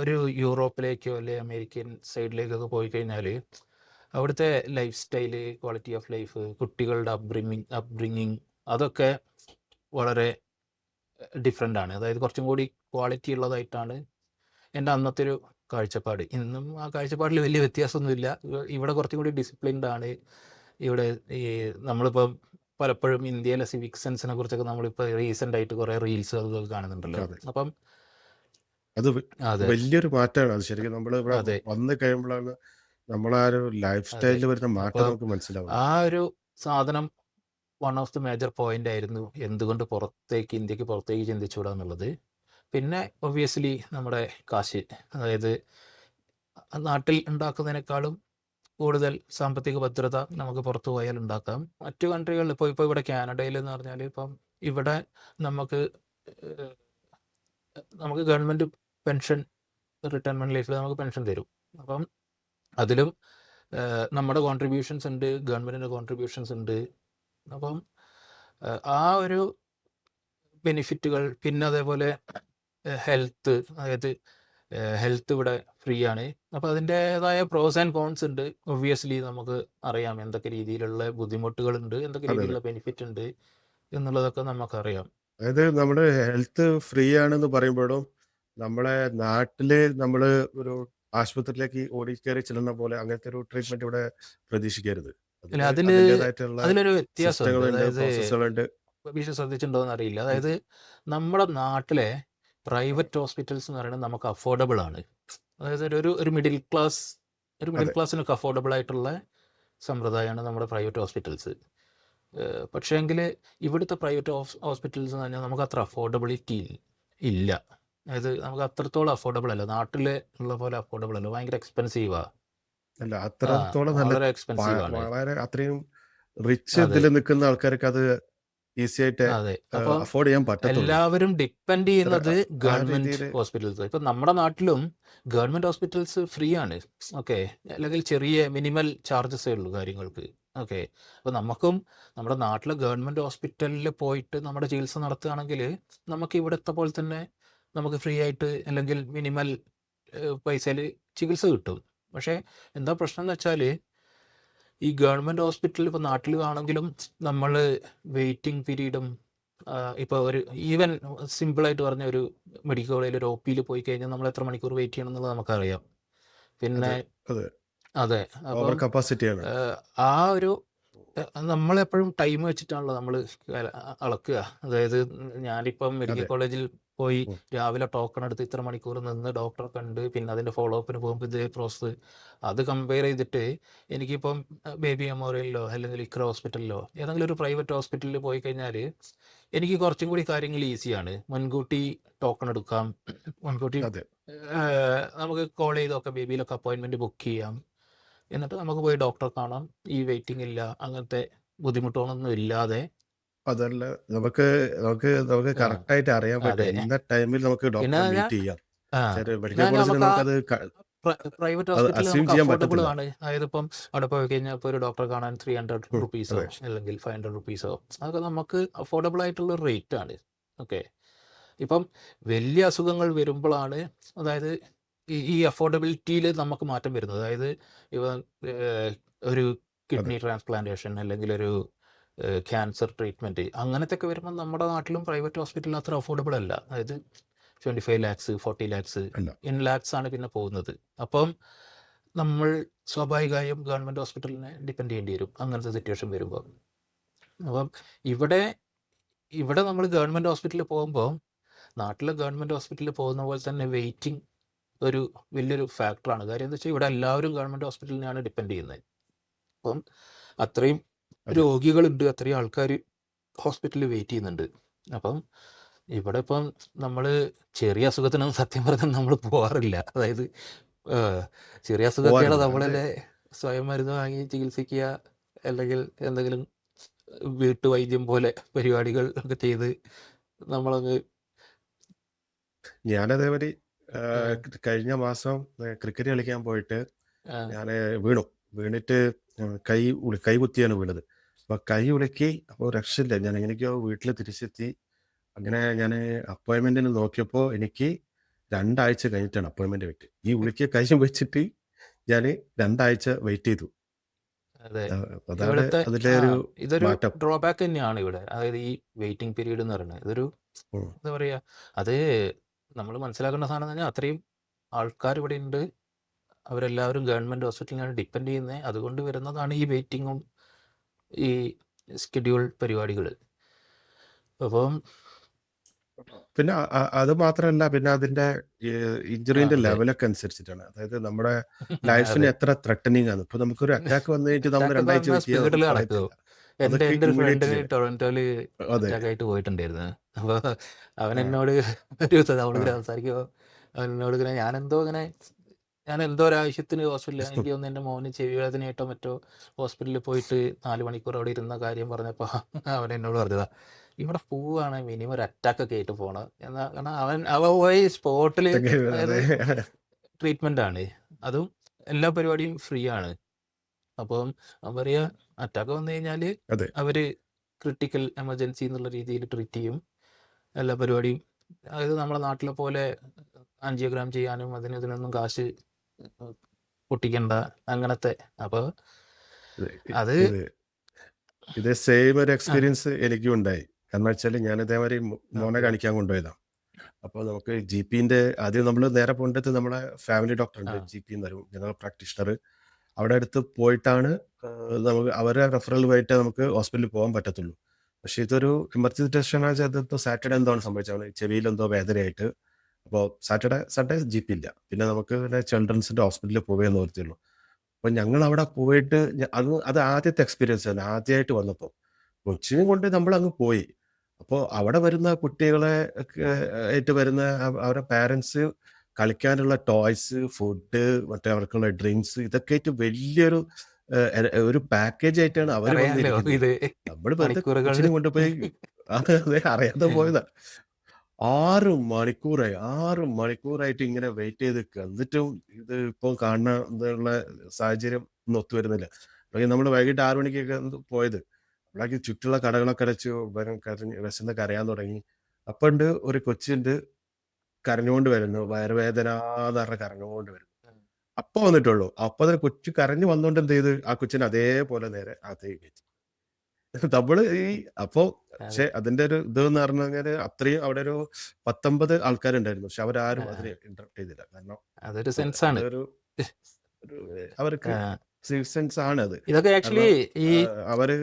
ഒരു യൂറോപ്പിലേക്കോ അല്ലെങ്കിൽ അമേരിക്കൻ സൈഡിലേക്കൊക്കെ പോയി കഴിഞ്ഞാൽ അവിടുത്തെ life style, quality of life, കുട്ടികളുടെ അപ്ബ്രിങ്ങിങ് അതൊക്കെ വളരെ ഡിഫറെൻ്റ് ആണ്. അതായത് കുറച്ചും കൂടി ക്വാളിറ്റി ഉള്ളതായിട്ടാണ് എൻ്റെ അന്നത്തെ ഒരു കാഴ്ചപ്പാട്. ഇന്നും ആ കാഴ്ചപ്പാടിൽ വലിയ വ്യത്യാസമൊന്നുമില്ല. ഇവിടെ കുറച്ചും കൂടി ഡിസിപ്ലിൻഡ് ആണ്. ഇവിടെ ഈ നമ്മളിപ്പം പലപ്പോഴും ഇന്ത്യയിലെ സിവിക് സെൻസിനെ കുറിച്ചൊക്കെ നമ്മളിപ്പോൾ റീസെൻ്റ് ആയിട്ട് കുറേ റീൽസ് അതൊക്കെ കാണുന്നുണ്ടല്ലോ. അതെ. അപ്പം അത് അതെ വലിയൊരു മാറ്റമാണ്. അത് ശരിക്കും നമ്മൾ ഇവിടെ അതെ വന്ന് കഴിയുമ്പോഴാണ് നമ്മളെ ആ ഒരു ലൈഫ് അതെ സ്റ്റൈലിൽ വരുന്ന മാറ്റം അപ്പോൾ നമുക്ക് മനസ്സിലാവുന്നത്. ആ ഒരു സാധനം one of the major point ആയിരുന്നു എന്തുകൊണ്ട് ഇന്ത്യക്ക് പുറത്തേക്ക് ചിന്തിച്ചുകൂടാ എന്നുള്ളത്. പിന്നെ ഒബ്വിയസ്ലി നമ്മുടെ കാശ്, അതായത് നാട്ടിൽ ഉണ്ടാക്കുന്നതിനേക്കാളും കൂടുതൽ സാമ്പത്തിക ഭദ്രത നമുക്ക് പുറത്തു പോയാൽ ഉണ്ടാക്കാം. മറ്റു കൺട്രികളിൽ ഇപ്പോൾ ഇവിടെ കാനഡയിൽ എന്ന് പറഞ്ഞാൽ ഇപ്പം ഇവിടെ നമുക്ക് ഗവൺമെൻറ് പെൻഷൻ, റിട്ടയർമെൻറ്റ് ലൈഫിൽ നമുക്ക് പെൻഷൻ തരും. അപ്പം അതിലും നമ്മുടെ കോൺട്രിബ്യൂഷൻസ് ഉണ്ട്, ഗവൺമെൻറ്റിൻ്റെ കോൺട്രിബ്യൂഷൻസ് ഉണ്ട്. അപ്പം ആ ഒരു ബെനിഫിറ്റുകൾ, പിന്നെ അതേപോലെ ഹെൽത്ത്, അതായത് ഹെൽത്ത് ഇവിടെ ഫ്രീ ആണ്. അപ്പോൾ അതിൻ്റേതായ പ്രോസ് ആൻഡ് കോൺസ് ഉണ്ട്. ഒബ്വിയസ്ലി നമുക്ക് അറിയാം എന്തൊക്കെ രീതിയിലുള്ള ബുദ്ധിമുട്ടുകളുണ്ട്, എന്തൊക്കെ അതെ, അതെ. രീതിയിലുള്ള ബെനിഫിറ്റ് ഉണ്ട് എന്നുള്ളതൊക്കെ നമുക്കറിയാം. അതായത് നമ്മുടെ ഹെൽത്ത് ഫ്രീ ആണെന്ന് പറയുമ്പോഴും നമ്മളെ നാട്ടില് നമ്മൾ ഒരു ആശുപത്രിയിലേക്ക് ഓടിക്കയറി ചെല്ലുന്ന പോലെ അങ്ങനത്തെ ഒരു ട്രീറ്റ്മെന്റ് ഇവിടെ പ്രതീക്ഷിക്കരുത്. അല്ല, അതിന് അതിൻ്റെതായിട്ടുള്ള അതിലൊരു വ്യത്യാസമുണ്ട്. സിസ്റ്റങ്ങളുണ്ട്, അതായത് പ്രോസസ്സുകളുണ്ട്. ശ്രദ്ധിച്ചിട്ടുണ്ടോ എന്ന് അറിയില്ല. ഉം. അതായത് നമ്മുടെ നാട്ടിലെ പ്രൈവറ്റ് ഹോസ്പിറ്റൽസ് എന്ന് പറയുന്നത് നമുക്ക് അഫോർഡബിൾ ആണ്. അതായത് ഒരു മിഡിൽ അതെ. ക്ലാസ്സിനൊക്കെ അഫോർഡബിൾ ആയിട്ടുള്ള സമ്പ്രദായമാണ് നമ്മുടെ പ്രൈവറ്റ് ഹോസ്പിറ്റൽസ്. പക്ഷേങ്കിൽ ഇവിടുത്തെ പ്രൈവറ്റ് ഹോസ്പിറ്റൽസ് എന്ന് പറഞ്ഞാൽ നമുക്ക് അത്ര അഫോർഡബിലിറ്റി ഇല്ല. അതായത് നമുക്ക് അത്രത്തോളം അഫോർഡബിൾ അല്ല, നാട്ടിൽ ഉള്ള പോലെ അഫോർഡബിൾ അല്ല, ഭയങ്കര എക്സ്പെൻസീവാണ്. അല്ല, അത്രത്തോളം നല്ല വളരെ എക്സ്പെൻസീവ് ആണ്. വളരെ അത്രയും റിച്ച് അതെ ഇതിൽ നിൽക്കുന്ന ആൾക്കാർക്ക് അത് ഈസി ആയിട്ട് അതെ അപ്പം അഫോർഡ് ചെയ്യാൻ പറ്റത്തുള്ളൂ. എല്ലാവരും ഡിപ്പെൻഡ് ചെയ്യുന്നത് ആ ഗവൺമെൻറ് രീതിയിൽ ഹോസ്പിറ്റൽസ്. ഇപ്പം നമ്മുടെ നാട്ടിലും ഗവൺമെൻറ് ഹോസ്പിറ്റൽസ് ഫ്രീ ആണ്, ഓക്കെ, അല്ലെങ്കിൽ ചെറിയ മിനിമൽ ചാർജസേ ഉള്ളൂ കാര്യങ്ങൾക്ക്, ഓക്കെ. അപ്പോൾ നമുക്കും നമ്മുടെ നാട്ടിലെ ഗവൺമെൻറ് ഹോസ്പിറ്റലിൽ പോയിട്ട് നമ്മുടെ ചികിത്സ നടത്തുകയാണെങ്കിൽ നമുക്ക് ഇവിടുത്തെ പോലെ തന്നെ നമുക്ക് ഫ്രീ ആയിട്ട് അല്ലെങ്കിൽ മിനിമൽ പൈസയിൽ ചികിത്സ കിട്ടും. പക്ഷേ എന്താ പ്രശ്നം എന്ന് വെച്ചാൽ ഈ ഗവൺമെൻറ് ഹോസ്പിറ്റൽ ഇപ്പോൾ നാട്ടിൽ ആണെങ്കിലും നമ്മൾ വെയിറ്റിംഗ് പീരീഡും ഇപ്പോൾ ഒരു ഈവൻ സിമ്പിളായിട്ട് പറഞ്ഞ ഒരു മെഡിക്കൽ കോളേജിൽ ഒരു OP പോയി കഴിഞ്ഞാൽ നമ്മൾ എത്ര മണിക്കൂർ വെയിറ്റ് ചെയ്യണം എന്നുള്ളത് നമുക്കറിയാം. പിന്നെ അതെ, അതെ ഓവർ അപ്പം കപ്പാസിറ്റിയാണ്. ആ ഒരു നമ്മളെപ്പോഴും ടൈം വെച്ചിട്ടാണല്ലോ നമ്മൾ അളക്കുക. അതായത് ഞാനിപ്പം മെഡിക്കൽ അതെ. കോളേജിൽ പോയി ഉം. രാവിലെ ടോക്കൺ എടുത്ത് ഇത്ര മണിക്കൂർ നിന്ന് ഡോക്ടറെ കണ്ട് പിന്നെ അതിൻ്റെ ഫോളോ അപ്പിന് പോകുമ്പോൾ ഇതേ പ്രോസസ്സ്, അത് കമ്പയർ ചെയ്തിട്ട് എനിക്കിപ്പം ബേബി മെമ്മോറിയലിലോ അല്ലെങ്കിൽ ഇക്ര ഹോസ്പിറ്റലിലോ ഏതെങ്കിലും ഒരു പ്രൈവറ്റ് ഹോസ്പിറ്റലിൽ പോയി കഴിഞ്ഞാൽ എനിക്ക് കുറച്ചും കൂടി കാര്യങ്ങൾ ഈസിയാണ്. മുൻകൂട്ടി ടോക്കൺ എടുക്കാം, മുൻകൂട്ടി അതെ. നമുക്ക് കോൾ ചെയ്തൊക്കെ ബേബിയിലൊക്കെ അപ്പോയിൻമെൻറ്റ് ബുക്ക് ചെയ്യാം. എന്നിട്ട് നമുക്ക് പോയി ഡോക്ടറെ കാണാം. ഈ വെയിറ്റിംഗ് ഇല്ല, അങ്ങനത്തെ ബുദ്ധിമുട്ടുകളൊന്നും ഇല്ലാതെ. അതല്ല, നമുക്ക് നമുക്ക് നമുക്ക് ആ, കറക്റ്റായിട്ട് അറിയാൻ പറ്റും അതെ. എന്ന ടൈമിൽ നമുക്ക് പിന്നെ ഡോക്ടറെ ഞാൻ മീറ്റ് ചെയ്യാം. ആ മെഡിക്കൽ ഞാൻ കോളേജിൽ നമുക്ക് ആ നമുക്കത് പ്രൈവറ്റ് അത് ഹോസ്പിറ്റലിൽ അസ്യൂം നമുക്ക് ചെയ്യാൻ അഫോർഡബിൾ പറ്റത്തില്ല. ആണ്. അതായത് ഇപ്പം അവിടെ പോയി കഴിഞ്ഞാൽ ഇപ്പോൾ ഒരു ഡോക്ടറെ കാണാൻ 300 റുപ്പീസോ അതെ. അല്ലെങ്കിൽ 500 റുപ്പീസോ അതൊക്കെ നമുക്ക് അഫോർഡബിൾ ആയിട്ടുള്ള റേറ്റ് ആണ്. ഓക്കെ. ഇപ്പം വലിയ അസുഖങ്ങൾ വരുമ്പോഴാണ്, അതായത് ഈ അഫോർഡബിലിറ്റിയിൽ നമുക്ക് മാറ്റം വരുന്നത്. അതായത് ഇവ ഏഹ്, ഒരു അതെ. കിഡ്നി ട്രാൻസ്പ്ലാന്റേഷൻ അല്ലെങ്കിൽ ഒരു ക്യാൻസർ ട്രീറ്റ്മെൻറ്റ് അങ്ങനത്തെയൊക്കെ വരുമ്പോൾ നമ്മുടെ നാട്ടിലും പ്രൈവറ്റ് ഹോസ്പിറ്റലിൽ അത്ര അഫോർഡബിൾ അല്ല. അതായത് 25 ലാക്സ് 40 ലാക്സ് അല്ല. ഇൻ ലാക്സ് ആണ് പിന്നെ പോകുന്നത്. അപ്പം നമ്മൾ സ്വാഭാവികമായും ഗവൺമെൻറ് ഹോസ്പിറ്റലിനെ ഡിപ്പെൻഡ് ചെയ്യേണ്ടി വരും അങ്ങനത്തെ സിറ്റുവേഷൻ വരുമ്പോൾ. അപ്പം ഇവിടെ ഇവിടെ നമ്മൾ ഗവൺമെൻറ് ഹോസ്പിറ്റലിൽ പോകുമ്പോൾ നാട്ടിലെ ഗവൺമെൻറ് ഹോസ്പിറ്റലിൽ പോകുന്ന പോലെ തന്നെ വെയിറ്റിംഗ് ഒരു വലിയൊരു ഫാക്ടറാണ്. കാര്യം എന്താ വെച്ചാൽ ഇവിടെ എല്ലാവരും ഗവൺമെൻറ് ഹോസ്പിറ്റലിനെയാണ് ഡിപ്പെൻഡ് ചെയ്യുന്നത്. അപ്പം അത്രയും അതെ. രോഗികളുണ്ട്, അത്രയും ആൾക്കാർ ഹോസ്പിറ്റലിൽ വെയിറ്റ് ചെയ്യുന്നുണ്ട്. അപ്പം ഇവിടെ ഇപ്പം നമ്മൾ ചെറിയ അസുഖത്തിനൊന്നും സത്യം പറഞ്ഞാൽ നമ്മൾ പോകാറില്ല. അതായത് ചെറിയ അസുഖമൊക്കെയാണ് പോവാറില്ല. അതെ. നമ്മളല്ലേ സ്വയം മരുന്ന് വാങ്ങി ചികിത്സിക്കുക, അല്ലെങ്കിൽ എന്തെങ്കിലും വീട്ടുവൈദ്യം പോലെ പരിപാടികൾ ഒക്കെ ചെയ്ത് നമ്മളങ്ങ് ഞാനതേമാതിരി ആ, കഴിഞ്ഞ മാസം ക്രിക്കറ്റ് കളിക്കാൻ പോയിട്ട് ആ, ഞാൻ വീണു. വീണിട്ട് കൈ കുത്തിയാണ് വീണത്. അപ്പോൾ കൈ ഉളുക്കി. അപ്പോൾ രക്ഷയില്ല. ഞാൻ എങ്ങനെയൊക്കെയോ വീട്ടിൽ തിരിച്ചെത്തി. അങ്ങനെ ഞാൻ അപ്പോയിൻമെൻറ്റിന് നോക്കിയപ്പോൾ എനിക്ക് 2 ആഴ്ച കഴിഞ്ഞിട്ടാണ് അപ്പോയിൻമെൻറ്റ് കിട്ടിയത്. ഈ ഉളുക്കിയ കൈ വെച്ചിട്ട് ഞാൻ 2 ആഴ്ച വെയിറ്റ് ചെയ്തു. അതെ. അതാണ് ഇവിടുത്തെ അതിലെ ആ ഒരു ഇതൊരു മാറ്റം. ഡ്രോബാക്ക് തന്നെയാണ് ഇവിടെ. അതായത് ഈ വെയിറ്റിംഗ് പീരീഡ് എന്ന് പറയുന്നത് ഇതൊരു ഉം. എന്താ പറയുക, അത് നമ്മൾ മനസ്സിലാക്കേണ്ട സാധനം എന്ന് പറഞ്ഞാൽ അത്രയും ആൾക്കാർ ഇവിടെ ഉണ്ട്. അവരെല്ലാവരും ഗവൺമെൻറ് ഹോസ്പിറ്റലിനാണ് ഡിപ്പെൻഡ് ചെയ്യുന്നത്. അതുകൊണ്ട് വരുന്നതാണ് ഈ വെയിറ്റിങ്ങും ഈ സ്കെഡ്യൂൾ പരിപാടികൾ. അപ്പം പിന്നെ അത് മാത്രമല്ല, പിന്നെ അതിൻ്റെ ഇഞ്ചുറീൻ്റെ അതെ. ലെവലൊക്കെ അനുസരിച്ചിട്ടാണ്. അതായത് നമ്മുടെ ലൈഫിന് അതെ. എത്ര ത്രെട്ടനിങ് ആണ്. ഇപ്പോൾ നമുക്കൊരു അറ്റാക്ക് വന്നു കഴിഞ്ഞിട്ട് നമ്മൾ അറ്റാക്കൊക്കെ 2 ആഴ്ച വന്നാൽ വെയിറ്റ് ചെയ്യാൻ സ്പീഡിൽ നമുക്ക് നടക്കുമോ? പറയത്തില്ല. എൻ്റെ അതൊക്കെ എൻ്റെ ഒരു ഇമ്മീഡിയറ്റ് ഫ്രണ്ടിന് ചെയ്യണം. ടൊറൻറ്റോയിൽ അതെ. അറ്റാക്കായിട്ട് പോയിട്ടുണ്ടായിരുന്നു. അപ്പോൾ അവൻ ആ. എന്നോട് ഒരു ദിവസം നമ്മളിങ്ങനെ ആ. സംസാരിക്കുമ്പോൾ അവൻ എന്നോട് ഇങ്ങനെ ഞാൻ എന്തോ ഒരാവശ്യത്തിന് ഹോസ്പിറ്റലിൽ, എനിക്ക് തോന്നുന്നു എൻ്റെ മോന് ചെവി വേദനയായിട്ടോ മറ്റോ ഹോസ്പിറ്റലിൽ പോയിട്ട് 4 മണിക്കൂർ അവിടെ ഇരുന്ന കാര്യം പറഞ്ഞപ്പോൾ അവൻ എന്നോട് പറഞ്ഞതാ, ഇവിടെ പോവുകയാണെങ്കിൽ മിനിമം ഒരു അറ്റാക്കൊക്കെ ആയിട്ട് പോകണം എന്നാൽ. കാരണം അവൻ പോയി സ്പോട്ടിൽ, അതായത് അതെ. ട്രീറ്റ്മെൻ്റ് ആണ്, അതും എല്ലാ പരിപാടിയും ഫ്രീ ആണ്. അപ്പം അവൻ പറയുക അറ്റാക്ക് വന്നു കഴിഞ്ഞാൽ അതെ. അവർ ക്രിട്ടിക്കൽ എമർജൻസി എന്നുള്ള രീതിയിൽ ട്രീറ്റ് ചെയ്യും എല്ലാ പരിപാടിയും. അതായത് നമ്മുടെ നാട്ടിലെ പോലെ ആൻജിയോഗ്രാം ചെയ്യാനും ഇതിനൊന്നും കാശ് പൊട്ടിക്കണ്ട അങ്ങനത്തെ. അപ്പോൾ അത് ഇത് ഇത് സെയിം ഒരു ആ എക്സ്പീരിയൻസ് എനിക്കും ഉണ്ടായി. കാരണം വെച്ചാൽ ഞാൻ ഇതേമാതിരി മോനെ ഓക്കെ. കാണിക്കാൻ കൊണ്ടുപോയതാണ്. അപ്പോൾ നമുക്ക് GPൻ്റെ ആദ്യം നമ്മൾ നേരെ പോകേണ്ടത് നമ്മളെ ഫാമിലി ഡോക്ടറുണ്ട്, ആ GP എന്ന് പറയും, ജനറൽ പ്രാക്ടീഷണർ. അവിടെ അടുത്ത് പോയിട്ടാണ് നമുക്ക് അവരെ റെഫറൽ വഴിയിട്ട് നമുക്ക് ഹോസ്പിറ്റലിൽ പോകാൻ പറ്റത്തുള്ളൂ. പക്ഷേ ഇതൊരു എമർജൻസി ടെസ്റ്റ് വെച്ചാൽ അതിപ്പോൾ സാറ്റർഡേ എന്താണ് സംഭവിച്ചത്, ചെവിയിലെന്തോ വേദനയായിട്ട്. അപ്പോൾ സൺഡേ GP ഇല്ല. പിന്നെ നമുക്ക് പിന്നെ ചിൽഡ്രൻസിൻ്റെ ഹോസ്പിറ്റലിൽ പോവുകയെ നിവൃത്തിയുള്ളൂ. അപ്പോൾ ഞങ്ങൾ അവിടെ പോയിട്ട് അത് ആദ്യത്തെ എക്സ്പീരിയൻസ് ആണ്. ആദ്യമായിട്ട് വന്നപ്പോൾ കൊച്ചിനെയും കൊണ്ട് നമ്മളങ്ങ് പോയി. അപ്പോൾ അവിടെ വരുന്ന കുട്ടികളെ ഒക്കെ ആയിട്ട് വരുന്ന അവരുടെ പാരൻസ് കളിക്കാനുള്ള ടോയ്സ്, ഫുഡ്, മറ്റേ അവർക്കുള്ള ഡ്രിങ്ക്സ്, ഇതൊക്കെ ആയിട്ട് വലിയൊരു ഒരു പാക്കേജ് ആയിട്ടാണ് അവർ അറിയാലോ വന്നിരിക്കുന്നത്. ഇത് നമ്മൾ വെറുതെ മണിക്കൂറുകൾ. കൊച്ചിനെ കൊണ്ടുപോയി അതെ അറിയാതെ പോയതാ. 6 മണിക്കൂറായി. 6 മണിക്കൂറായിട്ട് ഇങ്ങനെ വെയിറ്റ് ചെയ്ത് നിൽക്കുക. എന്നിട്ടും ഇത് ഇപ്പോൾ കാണുന്നുള്ള സാഹചര്യം ഒന്നും ഒത്തുവരുന്നില്ല. അല്ലെങ്കിൽ നമ്മൾ വൈകിട്ട് 6 മണിക്കൊക്കെ പോയത്. അപ്പോഴേക്കും ചുറ്റുള്ള കടകളൊക്കെ അടച്ചു. ഇവൻ കരഞ്ഞ് വിശന്ന് കരയാൻ തുടങ്ങി. അപ്പണ്ട് ഒരു കൊച്ചുണ്ട് കരഞ്ഞുകൊണ്ട് വരുന്നു. വയറുവേദനാന്ന് പറഞ്ഞ് കരഞ്ഞുകൊണ്ട് വരുന്നു. അപ്പൊ വന്നിട്ടുള്ളൂ. അപ്പൊ തന്നെ കൊച്ചു കരഞ്ഞു വന്നോണ്ട് എന്ത് ചെയ്ത്, ആ കൊച്ചിനെ അതേപോലെ നേരെ അകത്തേക്ക് കയറ്റി. നമ്മള് അപ്പോ അതെ. പക്ഷെ അതിന്റെ ഒരു ഇതെന്ന് പറഞ്ഞു കഴിഞ്ഞാല് അത്രയും അവിടെ ഒരു 19 ആൾക്കാരുണ്ടായിരുന്നു. പക്ഷെ അവരാരും അതിനെ ഇന്ററപ്റ്റ് ചെയ്തില്ല. കാരണം അതൊരു അത് സെൻസാണ്. അതൊരു ഒരു അവർക്ക് സെൻസ് ആണ് അത്. ഇതൊക്കെ ആക്ച്വലി കാരണം ഈ അവര്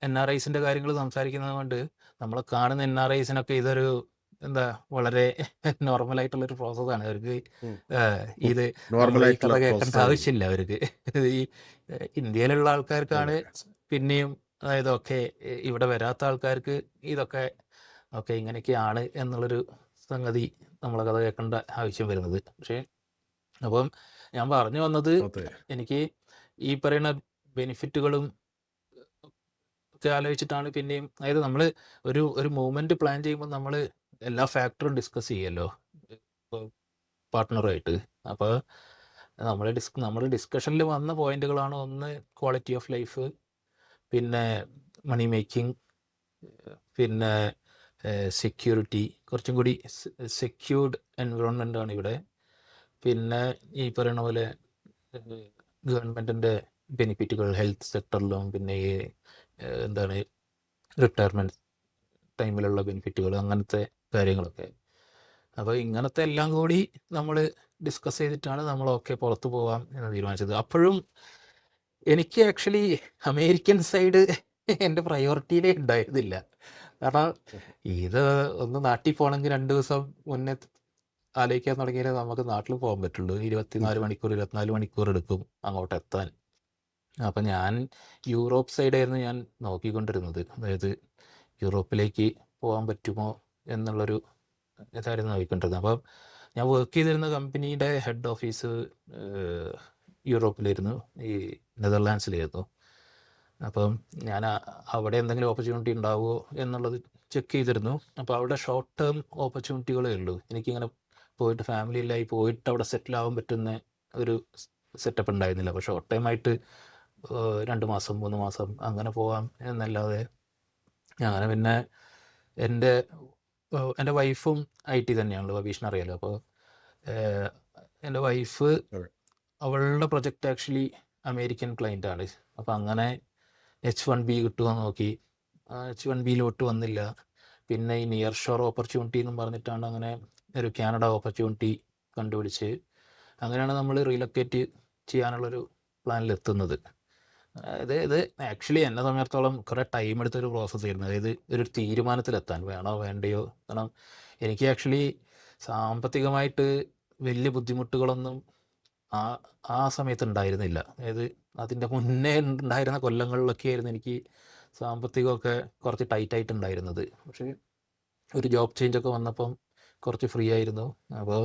NRIസിൻ്റെ കാര്യങ്ങൾ സംസാരിക്കുന്നത് കൊണ്ട് നമ്മൾ കാണുന്ന NRIസിനൊക്കെ ഇതൊരു എന്താ വളരെ നോർമലായിട്ടുള്ളൊരു പ്രോസസ്സാണ്. അവർക്ക് ഇത് നമ്മൾ നോർമൽ ഈ കഥ ആയിട്ടുള്ള കേൾക്കേണ്ട പ്രോസസ് ആണ് ഇത്. ആവശ്യമില്ല അവർക്ക്. ഈ ഇന്ത്യയിലുള്ള ആൾക്കാർക്കാണ് അതെ. പിന്നെയും, അതായത് ഓക്കെ, ഇവിടെ വരാത്ത ആൾക്കാർക്ക് ഇതൊക്കെ ഓക്കെ ഇങ്ങനെയൊക്കെയാണ് എന്നുള്ളൊരു സംഗതി നമ്മളെ കഥ കേൾക്കേണ്ട ആവശ്യം വരുന്നത്. പക്ഷേ അപ്പം ഞാൻ പറഞ്ഞു വന്നത്, അതെ. എനിക്ക് ഈ പറയുന്ന ബെനിഫിറ്റുകളും ഒക്കെ ആലോചിച്ചിട്ടാണ് പിന്നെയും, അതായത് നമ്മൾ ഒരു മൂവ്മെൻറ്റ് പ്ലാൻ ചെയ്യുമ്പോൾ നമ്മൾ എല്ലാ ഫാക്ടറും ഡിസ്കസ് ചെയ്യുമല്ലോ പാർട്ട്ണറുമായിട്ട്. അപ്പോൾ നമ്മൾ ഡിസ്കഷനിൽ വന്ന പോയിന്റുകളാണ് ഒന്ന് ക്വാളിറ്റി ഓഫ് ലൈഫ്, പിന്നെ മണി മേക്കിംഗ്, പിന്നെ സെക്യൂരിറ്റി, കുറച്ചും കൂടി സെക്യൂർഡ് എൻവിറോൺമെൻ്റ് ആണ് ഇവിടെ. പിന്നെ ഈ പറയുന്ന പോലെ ഗവൺമെൻറ്റിൻ്റെ ബെനിഫിറ്റുകൾ ഹെൽത്ത് സെക്ടറിലും, പിന്നെ ഈ എന്താണ് റിട്ടയർമെൻറ്റ് ടൈമിലുള്ള ബെനിഫിറ്റുകൾ, അങ്ങനത്തെ കാര്യങ്ങളൊക്കെ. അപ്പോൾ ഇങ്ങനത്തെ എല്ലാം കൂടി നമ്മൾ ഡിസ്കസ് ചെയ്തിട്ടാണ് നമ്മൾ ഓക്കെ പുറത്ത് പോകാം എന്ന് തീരുമാനിച്ചത്. അപ്പോഴും എനിക്ക് ആക്ച്വലി അമേരിക്കൻ സൈഡ് എൻ്റെ പ്രയോറിറ്റിയിലേ ഉണ്ടായിരുന്നില്ല. കാരണം ഇത് ഒന്ന് നാട്ടിൽ പോകണമെങ്കിൽ 2 ദിവസം മുന്നേ ആലോചിക്കാൻ തുടങ്ങിയാലേ നമുക്ക് നാട്ടിൽ പോകാൻ പറ്റുള്ളൂ. 24 മണിക്കൂർ എടുക്കും അങ്ങോട്ട് എത്താൻ. അപ്പം ഞാൻ യൂറോപ്പ് സൈഡായിരുന്നു ഞാൻ നോക്കിക്കൊണ്ടിരുന്നത്. അതായത് യൂറോപ്പിലേക്ക് പോകാൻ പറ്റുമോ എന്നുള്ളൊരു ഇതായിരുന്നു നോക്കിക്കൊണ്ടിരുന്നത്. അപ്പം ഞാൻ വർക്ക് ചെയ്തിരുന്ന കമ്പനിയുടെ ഹെഡ് ഓഫീസ് യൂറോപ്പിലായിരുന്നു, ഈ നെതർലാൻഡ്സിലായിരുന്നു. അപ്പം ഞാൻ അവിടെ എന്തെങ്കിലും ഓപ്പർച്യൂണിറ്റി ഉണ്ടാവുമോ എന്നുള്ളത് ചെക്ക് ചെയ്തിരുന്നു. അപ്പോൾ അവിടെ ഷോർട്ട് ടേം ഓപ്പർച്യൂണിറ്റികളേ ഉള്ളൂ. എനിക്കിങ്ങനെ പോയിട്ട് ഫാമിലിയിലായി പോയിട്ട് അവിടെ സെറ്റിൽ ആവാൻ പറ്റുന്ന ഒരു സെറ്റപ്പ് ഉണ്ടായിരുന്നില്ല. അപ്പോൾ ഷോർട്ട് ടൈം ആയിട്ട് 2 മാസം 3 മാസം അങ്ങനെ പോകാം എന്നല്ലാതെ. അങ്ങനെ പിന്നെ എൻ്റെ വൈഫും IT തന്നെയാണല്ലോ, ഭീഷണി അറിയാലോ. അപ്പോൾ എൻ്റെ വൈഫ്, അതെ. അവളുടെ പ്രൊജക്റ്റ് ആക്ച്വലി അമേരിക്കൻ ക്ലയൻ്റാണ്. അപ്പോൾ അങ്ങനെ H1B കിട്ടുമോ നോക്കി. H1Bയിലോട്ട് വന്നില്ല. പിന്നെ ഈ നിയർ ഷോർ ഓപ്പർച്യൂണിറ്റി എന്നും പറഞ്ഞിട്ടാണ് അങ്ങനെ ഒരു കാനഡ ഓപ്പർച്യൂണിറ്റി കണ്ടുപിടിച്ച് അങ്ങനെയാണ് നമ്മൾ റീലൊക്കേറ്റ് ചെയ്യാനുള്ളൊരു പ്ലാനിലെത്തുന്നത്. ഇത് ആക്ച്വലി എന്നെ സംബന്ധിച്ചിടത്തോളം കുറേ ടൈം എടുത്തൊരു പ്രോസസ്സ് ആയിരുന്നു. അതായത് ഒരു തീരുമാനത്തിലെത്താൻ വേണോ വേണ്ടയോ. കാരണം എനിക്ക് ആക്ച്വലി സാമ്പത്തികമായിട്ട് വലിയ ബുദ്ധിമുട്ടുകളൊന്നും ആ സമയത്ത് ഉണ്ടായിരുന്നില്ല. അതായത് അതിൻ്റെ മുന്നേ ഉണ്ടായിരുന്ന കൊല്ലങ്ങളിലൊക്കെ ആയിരുന്നു എനിക്ക് സാമ്പത്തികമൊക്കെ കുറച്ച് ടൈറ്റായിട്ട് ഉണ്ടായിരുന്നത്. പക്ഷേ ഒരു ജോബ് ചേഞ്ചൊക്കെ വന്നപ്പം കുറച്ച് ഫ്രീ ആയിരുന്നു. അപ്പോൾ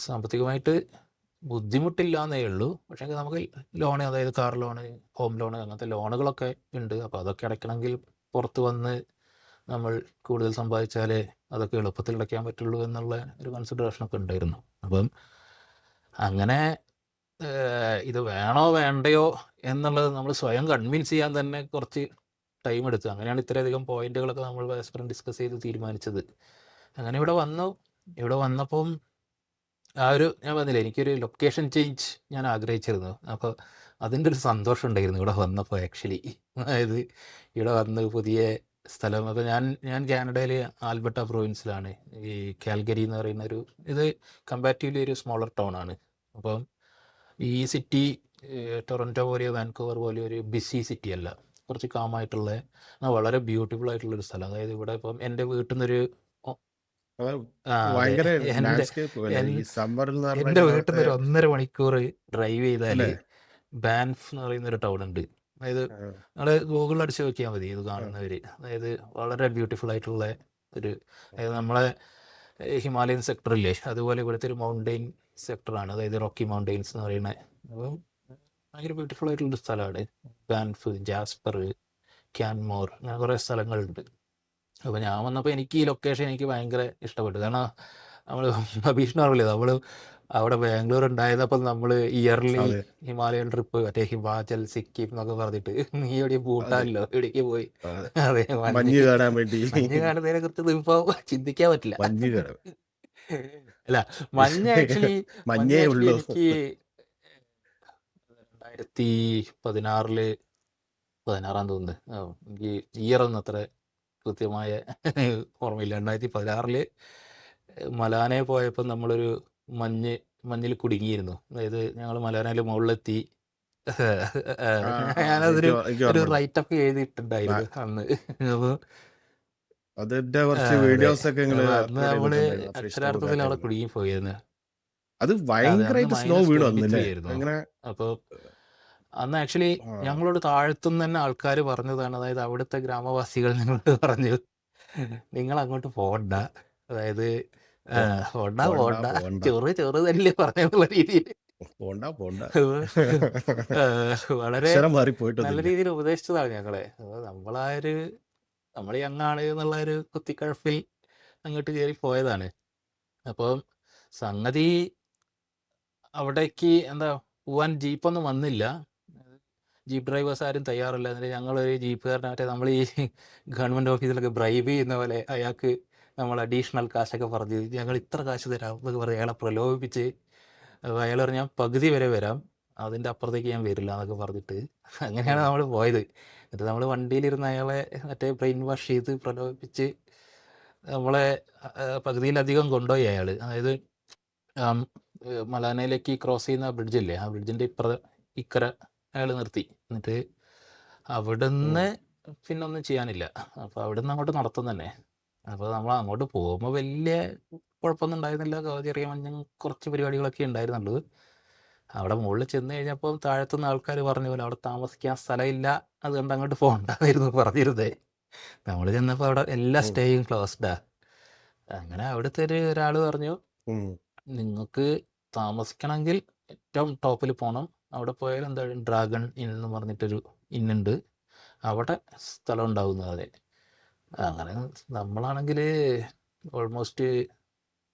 സാമ്പത്തികമായിട്ട് ബുദ്ധിമുട്ടില്ല എന്നേ ഉള്ളൂ. പക്ഷേ നമുക്ക് ലോണ്, അതായത് കാർ ലോണ്, ഹോം ലോണ്, അങ്ങനത്തെ ലോണുകളൊക്കെ ഉണ്ട്. അപ്പോൾ അതൊക്കെ അടയ്ക്കണമെങ്കിൽ പുറത്ത് വന്ന് നമ്മൾ കൂടുതൽ സമ്പാദിച്ചാലേ അതൊക്കെ എളുപ്പത്തിൽ അടയ്ക്കാൻ പറ്റുള്ളൂ എന്നുള്ള ഒരു കൺസിഡറേഷനൊക്കെ ഉണ്ടായിരുന്നു. അപ്പം അങ്ങനെ ഇത് വേണോ വേണ്ടയോ എന്നുള്ളത് നമ്മൾ സ്വയം കൺവിൻസ് ചെയ്യാൻ തന്നെ കുറച്ച് ടൈം എടുത്തു. അങ്ങനെയാണ് ഇത്രയധികം പോയിന്റുകളൊക്കെ നമ്മൾ പരസ്പരം ഡിസ്കസ് ചെയ്ത് തീരുമാനിച്ചത്. അങ്ങനെ ഇവിടെ വന്നു. ഇവിടെ വന്നപ്പം ഞാൻ പറഞ്ഞില്ലേ, എനിക്കൊരു ലൊക്കേഷൻ ചേഞ്ച് ഞാൻ ആഗ്രഹിച്ചിരുന്നു. അപ്പോൾ അതിൻ്റെ ഒരു സന്തോഷം ഉണ്ടായിരുന്നു ഇവിടെ വന്നപ്പോൾ ആക്ച്വലി. അതായത് ഇവിടെ വന്ന് പുതിയ സ്ഥലം. അപ്പോൾ ഞാൻ കാനഡയിൽ ആൽബർട്ട പ്രൊവിൻസിലാണ്, ഈ കാൽഗരി എന്ന് പറയുന്ന ഇത് കമ്പാരിറ്റീവ്ലി ഒരു സ്മോളർ ടൗൺ ആണ്. അപ്പം ഈ സിറ്റി ടൊറൻറ്റോ പോലെയോ വാൻകൂവർ പോലെയോ ഒരു ബിസി സിറ്റി അല്ല, കുറച്ച് കാമായിട്ടുള്ള വളരെ ബ്യൂട്ടിഫുൾ ആയിട്ടുള്ളൊരു സ്ഥലം. അതായത് ഇവിടെ ഇപ്പം എൻ്റെ വീട്ടിൽ നിന്നൊരു അതെ, ഭയങ്കര എൻ്റെ ലാൻഡ്സ്കേപ്പ് പോലെ ഈ സമ്മറിൽ എന്ന് പറഞ്ഞു എൻ്റെ കഴിഞ്ഞാൽ വീട്ടിൽ നിന്ന് ഒരു 1.5 മണിക്കൂർ ഡ്രൈവ് ചെയ്താൽ അല്ലേ? ബാൻഫ് എന്ന് പറയുന്ന ഒരു ടൗൺ ഉണ്ട്. അതായത് നമ്മൾ ഗൂഗിളിൽ അടിച്ച് നോക്കിയാൽ മതി ഇത് കാണുന്നവർ. അതായത് വളരെ ബ്യൂട്ടിഫുൾ ആയിട്ടുള്ള അതായത് നമ്മളെ ഹിമാലയൻ സെക്ടറില്ലേ, അതുപോലെ ഇവിടുത്തെ ഒരു മൗണ്ടെയിൻ സെക്ടറാണ്, അതായത് റോക്കി മൗണ്ടെയിൻസ് എന്ന് പറയുന്നത്. അപ്പം ഭയങ്കര ബ്യൂട്ടിഫുൾ ആയിട്ടുള്ളൊരു സ്ഥലമാണ് ബാൻഫ്, ജാസ്പർ, ക്യാൻമോർ, അങ്ങനെ കുറേ സ്ഥലങ്ങളുണ്ട്. അപ്പോൾ ഞാൻ വന്നപ്പോൾ എനിക്ക് ഈ ലൊക്കേഷൻ എനിക്ക് ഭയങ്കര ഇഷ്ടപ്പെട്ടു. കാരണം നമ്മൾ ഭീഷണി അറിയില്ലേ, നമ്മൾ അവിടെ ബാംഗ്ലൂർ ഉണ്ടായിരുന്നപ്പോൾ നമ്മൾ ഇയർലി അതെ ഹിമാലയൻ ട്രിപ്പ്, മറ്റേ ഹിമാചൽ, സിക്കിം എന്നൊക്കെ പറഞ്ഞിട്ട് നീ എവിടെയും അതെ ഭൂട്ടാനിലോ എവിടേക്ക് പോയി. അതെ. അതെ, മഞ്ഞ് കാണാൻ വേണ്ടി മഞ്ഞ് കാണുന്നതിനെ കുറിച്ച് ഇപ്പോൾ ചിന്തിക്കാൻ പറ്റില്ല. മഞ്ഞ് കാണാൻ അല്ല, മഞ്ഞ് ആക്ച്വലി മഞ്ഞേ ഉള്ളൂ. എനിക്ക് 2016 16 തോന്നുന്നു. എനിക്ക് ഇയറൊന്നും അത്ര കൃത്യമായ ഓർമ്മയില്ല. 2016 മലാനെ പോയപ്പോൾ നമ്മളൊരു മഞ്ഞിൽ കുടുങ്ങിയിരുന്നു. അതായത് ഞങ്ങൾ മലാനയിൽ മുകളിലെത്തി. ഞാനതൊരു എനിക്ക് ഒരു ഓർമ്മയുണ്ട്. റൈറ്റപ്പ് എഴുതിയിട്ടുണ്ടായിരുന്നു അന്ന്. അപ്പോൾ അതിന്റെ കുറച്ച് അതെ, വീഡിയോസ് ഒക്കെ നിങ്ങൾ അപ്പോൾ അന്ന് അപ്ലോഡ് നമ്മൾ ചെയ്തിട്ടുണ്ടായിരുന്നു. ആ ഫ്രീ സ്നോ അക്ഷരാർത്ഥത്തിൽ അവിടെ ഇതായിട്ടായിരുന്നു. കുടുങ്ങിപ്പോയിരുന്നു. അത് അതെ, അന്ന് ഭയങ്കരമായിട്ട് സ്നോ വീണു -23 വന്നില്ലേ? ആയിരുന്നു. അങ്ങനെ അപ്പോൾ അന്ന് ആക്ച്വലി ആ, ഞങ്ങളോട് താഴത്തുനിന്ന് തന്നെ ആൾക്കാർ പറഞ്ഞതാണ്, അതായത് അവിടുത്തെ ഗ്രാമവാസികൾ ഞങ്ങളോട് പറഞ്ഞു, നിങ്ങൾ അങ്ങോട്ട് പോകണ്ട. അതായത് പോണ്ട പോണ്ട പോണ്ട പോണ്ട ചെറു ചെറു തന്നെ പറഞ്ഞെന്നുള്ള രീതിയിൽ പോണ്ട പോണ്ട വളരെ അക്ഷരം മാറി നല്ല പോയിട്ടൊന്നുമില്ല. രീതിയിൽ ഉപദേശിച്ചതാണ് ഞങ്ങളെ. നമ്മളാ ഒരു നമ്മൾ യങ്ങാണ് എന്നുള്ള ഒരു കുത്തിക്കഴപ്പിൽ അങ്ങോട്ട് കയറി പോയതാണ്. അപ്പം സംഗതി അവിടേക്ക് എന്താ പോവാൻ ജീപ്പൊന്നും വന്നില്ല. ജീപ്പ് ഡ്രൈവേഴ്സ് ആരും തയ്യാറല്ല. എന്നിട്ട് ഞങ്ങളൊരു ജീപ്പുകാരനെ മറ്റേ നമ്മൾ ഈ ഗവൺമെൻറ് ഓഫീസിലൊക്കെ ബ്രൈബ് ചെയ്യുന്ന പോലെ അയാൾക്ക് നമ്മൾ അഡീഷണൽ കാശൊക്കെ പറഞ്ഞ് ഞങ്ങൾ ഇത്ര കാശ് തരാം എന്നൊക്കെ പറഞ്ഞ് അയാളെ പ്രലോഭിപ്പിച്ച് അയാൾ പറഞ്ഞ് ഞാൻ പകുതി വരെ വരാം, അതിൻ്റെ അപ്പുറത്തേക്ക് ഞാൻ വരില്ല എന്നൊക്കെ പറഞ്ഞിട്ട് അങ്ങനെയാണ് ഉം. നമ്മൾ പോയത്. എന്നിട്ട് നമ്മൾ വണ്ടിയിലിരുന്ന് അയാളെ മറ്റേ ബ്രെയിൻ വാഷ് ചെയ്ത് പ്രലോഭിപ്പിച്ച് നമ്മളെ പകുതിയിലധികം കൊണ്ടുപോയി അയാൾ. അതായത് മലാനയിലേക്ക് ക്രോസ് ചെയ്യുന്ന ബ്രിഡ്ജില്ലേ, ആ ബ്രിഡ്ജിൻ്റെ ഇക്കര അയാൾ നിർത്തി. എന്നിട്ട് അവിടുന്ന് പിന്നെ ഒന്നും ചെയ്യാനില്ല. അപ്പോൾ അവിടുന്ന് അങ്ങോട്ട് നടത്തും തന്നെ. അപ്പോൾ നമ്മൾ അങ്ങോട്ട് പോകുമ്പോൾ വലിയ കുഴപ്പമൊന്നും ഉണ്ടായിരുന്നില്ല. ചെറിയ മഞ്ഞും കുറച്ച് പരിപാടികളൊക്കെ ഉണ്ടായിരുന്നുള്ളൂ. അവിടെ മുകളിൽ ചെന്ന് കഴിഞ്ഞപ്പോൾ താഴത്തുനിന്ന് ആൾക്കാർ പറഞ്ഞ പോലെ അവിടെ താമസിക്കാൻ സ്ഥലമില്ല, അതുകൊണ്ട് അങ്ങോട്ട് പോകണ്ടെന്നായിരുന്നു പറഞ്ഞിരുന്നത്. നമ്മൾ ചെന്നപ്പോൾ അവിടെ എല്ലാ ഉം. സ്റ്റേയും ക്ലോസ്ഡാ. അങ്ങനെ അവിടുത്തെ ഒരാൾ പറഞ്ഞു, ഉം. നിങ്ങൾക്ക് താമസിക്കണമെങ്കിൽ ഏറ്റവും ടോപ്പിൽ പോകണം, അവിടെ പോയാൽ എന്താ ഡ്രാഗൺ ഇൻ എന്ന് പറഞ്ഞിട്ടൊരു ഇന്നുണ്ട്, അവിടെ സ്ഥലം ഉണ്ടാവുന്നത്. അങ്ങനെ നമ്മളാണെങ്കിൽ ഓൾമോസ്റ്റ്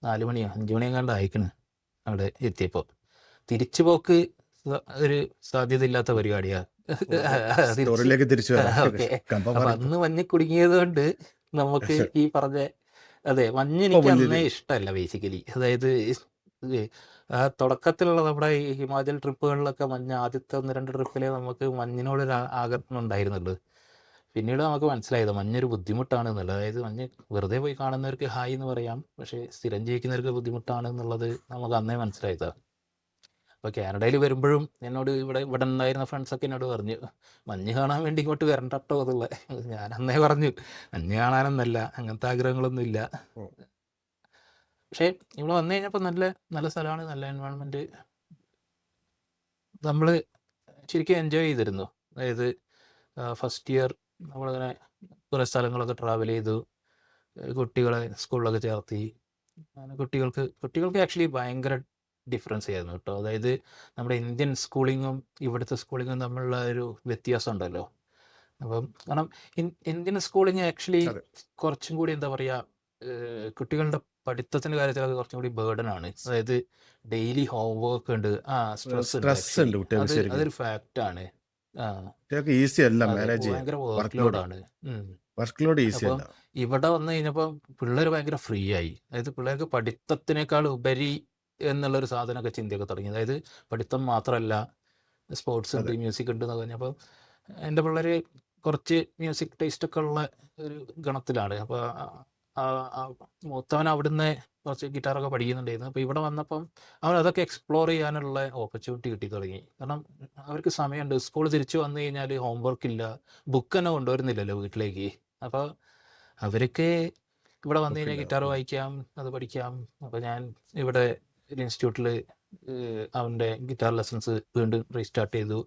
4 മണിയോ 5 മണിയോ കണ്ട് അയക്കണ് അവിടെ എത്തിയപ്പോൾ. തിരിച്ചു പോക്ക് ഒരു സാധ്യത ഇല്ലാത്ത പരിപാടിയാണ്. തിരിച്ച് സ്റ്റോറിയിലേക്ക് തിരിച്ചു വരാം. ഓക്കെ. കമ്പം അപ്പം മാറിപ്പോ അന്ന് മഞ്ഞ് കുടുങ്ങിയത് കൊണ്ട് നമുക്ക് ഈ പറഞ്ഞ അതെ മഞ്ഞ് ഇപ്പൊ എനിക്ക് വലിയൊരു അന്നേ ഇഷ്ടമല്ല ബേസിക്കലി. അതായത് ഇത് ആ തുടക്കത്തിലുള്ള നമ്മുടെ ഈ ഹിമാചൽ ട്രിപ്പുകളിലൊക്കെ മഞ്ഞ് ആദ്യത്തെ 1-2 ട്രിപ്പിലേ നമുക്ക് മഞ്ഞിനോടൊരു ആകർഷണം ഉണ്ടായിരുന്നുള്ളൂ. പിന്നീട് നമുക്ക് മനസ്സിലായത് മഞ്ഞൊരു ബുദ്ധിമുട്ടാണ് എന്നുള്ളത്. അതായത് മഞ്ഞ് വെറുതെ പോയി കാണുന്നവർക്ക് ഹായ് എന്ന് പറയാം, പക്ഷേ സ്ഥിരം ജീവിക്കുന്നവർക്ക് ബുദ്ധിമുട്ടാണ് എന്നുള്ളത് നമുക്ക് അന്നേ മനസ്സിലായതാണ്. അപ്പോൾ കാനഡയിൽ വരുമ്പോഴും എന്നോട് ഇവിടെ ഉണ്ടായിരുന്ന ഫ്രണ്ട്സൊക്കെ എന്നോട് പറഞ്ഞു, മഞ്ഞ് കാണാൻ വേണ്ടി ഇങ്ങോട്ട് വരണ്ട കേട്ടോ എന്നുള്ള. ഞാൻ അന്നേ പറഞ്ഞു മഞ്ഞ് കാണാനൊന്നല്ല, അങ്ങനത്തെ ആഗ്രഹങ്ങളൊന്നും ഇല്ല. ഉം. പക്ഷേ ഇവിടെ വന്നു കഴിഞ്ഞപ്പോൾ നല്ല നല്ല സ്ഥലമാണ്, നല്ല എൻവയോൺമെൻറ്റ്. നമ്മൾ ശരിക്കും എൻജോയ് ചെയ്തിരുന്നു. അതായത് ഫസ്റ്റ് ഇയർ നമ്മളിങ്ങനെ കുറേ സ്ഥലങ്ങളൊക്കെ ട്രാവൽ ചെയ്തു, കുട്ടികളെ സ്കൂളിലൊക്കെ ചേർത്തി. അങ്ങനെ കുട്ടികൾക്ക് ആക്ച്വലി ഭയങ്കര ഡിഫറൻസ് ആയിരുന്നു കേട്ടോ. അതായത് നമ്മുടെ ഇന്ത്യൻ സ്കൂളിങ്ങും ഇവിടുത്തെ സ്കൂളിങ്ങും തമ്മിലുള്ള ഒരു വ്യത്യാസം ഉണ്ടല്ലോ. അപ്പം കാരണം ഇന്ത്യൻ സ്കൂളിങ് ആക്ച്വലി അതെ കുറച്ചും കൂടി എന്താ പറയുക, കുട്ടികളുടെ പഠിത്തത്തിൻ്റെ കാര്യത്തിലൊക്കെ കുറച്ചും കൂടി ബേർഡനാണ്. അതായത് ഡെയിലി ഹോംവർക്ക് ഉണ്ട്, സ്ട്രെസ് ഉണ്ട്. സ്ട്രെസ് ആക്ച്വലി ഉണ്ട് കുട്ടികൾക്ക് ശരിക്കും. അതൊരു ഫാക്റ്റാണ്. ആ കുട്ടികൾക്ക് ഈസി അല്ല അതെ, മാനേജ് ചെയ്യാൻ. ഭയങ്കര വർക്ക് വർക്ക് ലോഡ് ലോഡാണ്. വർക്ക് ലോഡ് ഈസി അപ്പം അല്ല. ഇവിടെ വന്നു കഴിഞ്ഞപ്പോൾ പിള്ളേർ ഭയങ്കര ഫ്രീ ആയി. അതായത് പിള്ളേർക്ക് പഠിത്തത്തിനേക്കാൾ ഉപരി എന്നുള്ളൊരു സാധനമൊക്കെ ചിന്തയൊക്കെ തുടങ്ങി. അതായത് പഠിത്തം മാത്രമല്ല, സ്പോർട്സ് ഉണ്ട്, അതെ മ്യൂസിക് ഉണ്ട് എന്നൊക്കെ പറഞ്ഞപ്പോൾ എൻ്റെ പിള്ളേർ കുറച്ച് മ്യൂസിക് ടേസ്റ്റൊക്കെ ഉള്ള ഒരു ഗണത്തിലാണ്. അപ്പോൾ മൂത്തവൻ അവിടുന്ന് കുറച്ച് ഗിറ്റാറൊക്കെ പഠിക്കുന്നുണ്ടായിരുന്നു. അപ്പോൾ ഇവിടെ വന്നപ്പം അവൻ അതൊക്കെ എക്സ്പ്ലോർ ചെയ്യാനുള്ള ഓപ്പർച്യൂണിറ്റി കിട്ടി തുടങ്ങി. കാരണം അവർക്ക് സമയമുണ്ട്. സ്കൂൾ തിരിച്ചു വന്നു കഴിഞ്ഞാൽ ഹോംവർക്ക് ഇല്ല, ബുക്ക് തന്നെ കൊണ്ടുവരുന്നില്ലല്ലോ വീട്ടിലേക്ക്. അപ്പോൾ അവർക്ക് ഇവിടെ വന്നു കഴിഞ്ഞാൽ ബുക്കില്ല. ഗിറ്റാർ വായിക്കാം, അത് പഠിക്കാം. അപ്പോൾ ഞാൻ ഇവിടെ ഒരു ഇൻസ്റ്റിറ്റ്യൂട്ടിൽ അവൻ്റെ ഗിറ്റാർ ലെസൺസ് വീണ്ടും റീസ്റ്റാർട്ട് ചെയ്തു.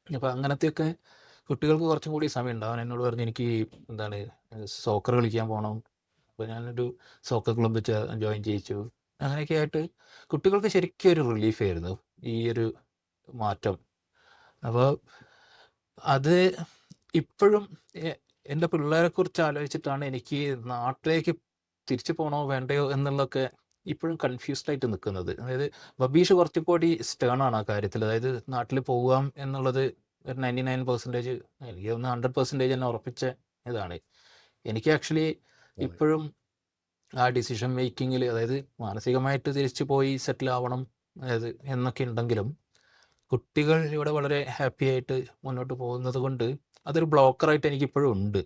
അപ്പോൾ അങ്ങനത്തെയൊക്കെ കുട്ടികൾക്ക് കുറച്ചും കൂടി സമയമുണ്ട്. അവൻ എന്നോട് പറഞ്ഞു എനിക്ക് എന്താണ് സോക്കർ കളിക്കാൻ പോകണം. അപ്പോൾ ഞാനൊരു സോക്കർ ക്ലബ്ബ് ജോയിൻ ചെയ്യിച്ചു. അങ്ങനെയൊക്കെ ആയിട്ട് കുട്ടികൾക്ക് ശരിക്കും ഒരു റിലീഫായിരുന്നു ഈ ഒരു മാറ്റം. അപ്പോൾ അത് ഇപ്പോഴും എൻ്റെ പിള്ളേരെക്കുറിച്ച് ആലോചിച്ചിട്ടാണ് എനിക്ക് നാട്ടിലേക്ക് തിരിച്ചു പോകണോ വേണ്ടയോ എന്നുള്ളതൊക്കെ ഇപ്പോഴും കൺഫ്യൂസ്ഡ് ആയിട്ട് നിൽക്കുന്നത്. അതായത് ബബീഷ് കുറച്ചും കൂടി സ്റ്റേണാണ് ആ കാര്യത്തിൽ. അതായത് നാട്ടിൽ പോകാം എന്നുള്ളത് ഒരു 99% എനിക്ക് തോന്നുന്നു 100% തന്നെ ഉറപ്പിച്ച ഇതാണ്. എനിക്ക് ആക്ച്വലി അതെ. ഇപ്പോഴും ആ ഡിസിഷൻ മേക്കിങ്ങിൽ, അതായത് മാനസികമായിട്ട് തിരിച്ചു പോയി സെറ്റിൽ ആവണം അതായത് എന്നൊക്കെ ഉണ്ടെങ്കിലും കുട്ടികൾ ഇവിടെ വളരെ ഹാപ്പി ആയിട്ട് മുന്നോട്ട് പോകുന്നത് കൊണ്ട് അതൊരു ബ്ലോക്കറായിട്ട് എനിക്കിപ്പോഴും ഉണ്ട്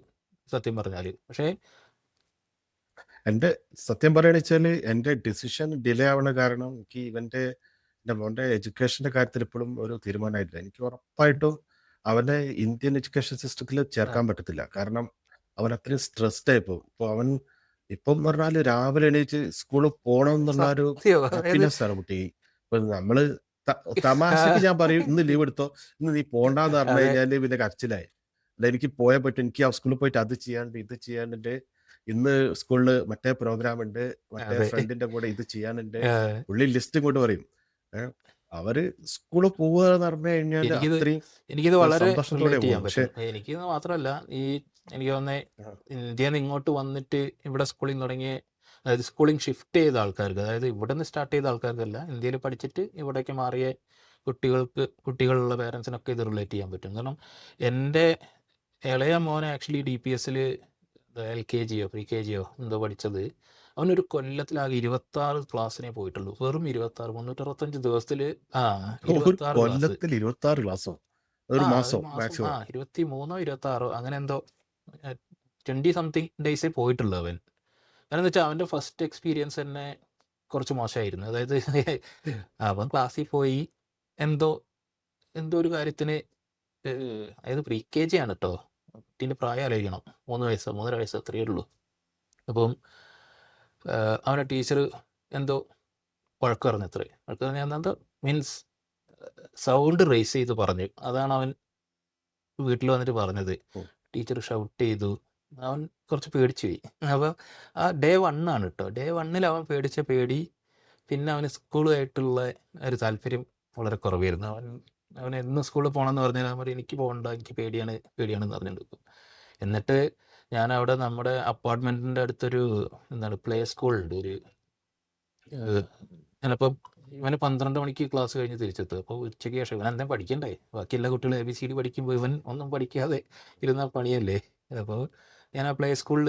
സത്യം പറഞ്ഞാൽ. പക്ഷേ എൻ്റെ സത്യം പറയുകയാണെന്ന് വെച്ചാൽ എൻ്റെ ഡിസിഷൻ ഡിലേ ആവുന്ന കാരണം എനിക്ക് എൻ്റെ മോൻ്റെ എഡ്യൂക്കേഷൻ്റെ കാര്യത്തിൽ ഇപ്പോഴും ഒരു തീരുമാനമായിട്ടില്ല. എനിക്ക് ഉറപ്പായിട്ടും അവനെ ഇന്ത്യൻ എഡ്യൂക്കേഷൻ സിസ്റ്റത്തിൽ ചേർക്കാൻ പറ്റത്തില്ല. കാരണം അവൻ അത്രയും സ്ട്രെസ്ഡ് ആയി പോകും. ഇപ്പോൾ അവൻ ഇപ്പം പറഞ്ഞാൽ രാവിലെ എണീച്ച് സ്കൂളിൽ പോകണം എന്നുള്ള ഒരു സത്യം അതായത് ഹാപ്പിനെസ് ആണ് കുട്ടി. ഇപ്പം നമ്മൾ തമാശക്ക് ഞാൻ പറയും ഇന്ന് ലീവ് എടുത്തോ, ഇന്ന് നീ പോണ്ടെന്ന് പറഞ്ഞു അതെ കഴിഞ്ഞാൽ പിന്നെ കരച്ചിലായി. അല്ല എനിക്ക് പോയാൽ പറ്റും, എനിക്ക് ആ സ്കൂളിൽ പോയിട്ട് അത് ചെയ്യാണ്ട് ഇത് ചെയ്യാണ്ട് ഇന്ന് സ്കൂളിൽ മറ്റേ പ്രോഗ്രാം ഉണ്ട്, മറ്റേ അതെ. ഫ്രണ്ടിന്റെ കൂടെ ഇത് ചെയ്യാനുണ്ട്, ഏഹ് പുള്ളി ലിസ്റ്റ് ഇങ്ങോട്ട് പറയും. ഏഹ് അവര് സ്കൂളിൽ പോവുക എന്ന് പറഞ്ഞു കഴിഞ്ഞാൽ എനിക്കിത് അത്രയും എനിക്കിത് വളരെ സന്തോഷത്തോടെ റിലേറ്റ് ചെയ്യാൻ പോകുന്നു. പക്ഷെ പറ്റും. എനിക്കിത് മാത്രമല്ല, ഈ എനിക്ക് തോന്നുന്നത് ഇന്ത്യയിൽ നിന്ന് ഇങ്ങോട്ട് വന്നിട്ട് ഇവിടെ സ്കൂളിംഗ് തുടങ്ങിയ, അതായത് സ്കൂളിംഗ് ഷിഫ്റ്റ് ചെയ്ത ആൾക്കാർക്ക്, അതായത് ഇവിടെ നിന്ന് സ്റ്റാർട്ട് ചെയ്ത ആൾക്കാർക്കല്ല, ഇന്ത്യയിൽ പഠിച്ചിട്ട് ഇവിടേക്ക് മാറിയ കുട്ടികളുള്ള പേരൻസിനൊക്കെ ഇത് റിലേറ്റ് ചെയ്യാൻ പറ്റും. കാരണം എൻ്റെ ഇളയ മോനെ ആക്ച്വലി DPSൽ LKGയോ പ്രീ KGയോ എന്തോ പഠിച്ചത്, അവനൊരു കൊല്ലത്തിലാകെ 26 ക്ലാസ്സിനെ പോയിട്ടുള്ളൂ. വെറും 26, 365 ദിവസത്തിൽ. ആ ഒരു 26 ക്ലാസ്. കൊല്ലത്തിൽ 26 ക്ലാസ്സോ, ഒരു ഒരു മാസം മാസം മാക്സിമം. 23 26 അങ്ങനെ എന്തോ, 20 സംതിങ് ഡേയ്സേ പോയിട്ടുള്ളൂ അവൻ. കാരണം എന്ന് വെച്ചാൽ അവൻ്റെ ഫസ്റ്റ് എക്സ്പീരിയൻസ് തന്നെ കുറച്ച് മോശമായിരുന്നു. അതായത് അവൻ ക്ലാസ്സിൽ പോയി എന്തോ എന്തോ ഒരു കാര്യത്തിന്, അതായത് പ്രീ KG ആണ് കേട്ടോ, കുട്ടീൻ്റെ പ്രായം ആലോചിക്കണം, 3 വയസ്സോ 3.5 വയസ്സോ അത്രയേ ഉള്ളൂ. അപ്പം അവൻ്റെ ടീച്ചർ എന്തോ വഴക്ക് പറഞ്ഞത്രേ. വഴക്ക് പറഞ്ഞാൽ എന്താ മീൻസ് സൗണ്ട് റേസ് ചെയ്ത് പറഞ്ഞു. അതാണ് അവൻ വീട്ടിൽ വന്നിട്ട് പറഞ്ഞത്. ഉം. ടീച്ചർ ഷൗട്ട് ചെയ്തു. അവൻ കുറച്ച് പേടിച്ചു പോയി. അപ്പോൾ ആ ഡേ 1 ആണ് കേട്ടോ. ഡേ 1 അവൻ പേടിച്ച പേടി, പിന്നെ അവന് സ്കൂളുമായിട്ടുള്ള ഒരു താല്പര്യം വളരെ കുറവായിരുന്നു. അവൻ എന്ന് സ്കൂളിൽ പോകണമെന്ന് പറഞ്ഞാൽ അവൻ പറയും, എനിക്ക് പോകണ്ട, എനിക്ക് പേടിയാണെന്ന് പറഞ്ഞിട്ടുണ്ട്. എന്നിട്ട് ഞാൻ അവിടെ നമ്മുടെ അപ്പാർട്ട്മെൻറ്റിൻ്റെ അടുത്തൊരു എന്താണ് പ്ലേ സ്കൂളുണ്ട്. ഒരു ഞാനപ്പം ഇവന് 12 മണിക്ക് ക്ലാസ് കഴിഞ്ഞ് തിരിച്ചെത്തും. അപ്പോൾ ഉച്ചയ്ക്ക് ശേഷം ഇവൻ എന്താ പഠിക്കണ്ടേ, ബാക്കി എല്ലാ കുട്ടികളും ABCD പഠിക്കുമ്പോൾ ഇവൻ ഒന്നും പഠിക്കാതെ ഇരുന്ന പണിയല്ലേ. അപ്പോൾ ഞാൻ ആ പ്ലേ സ്കൂളിൽ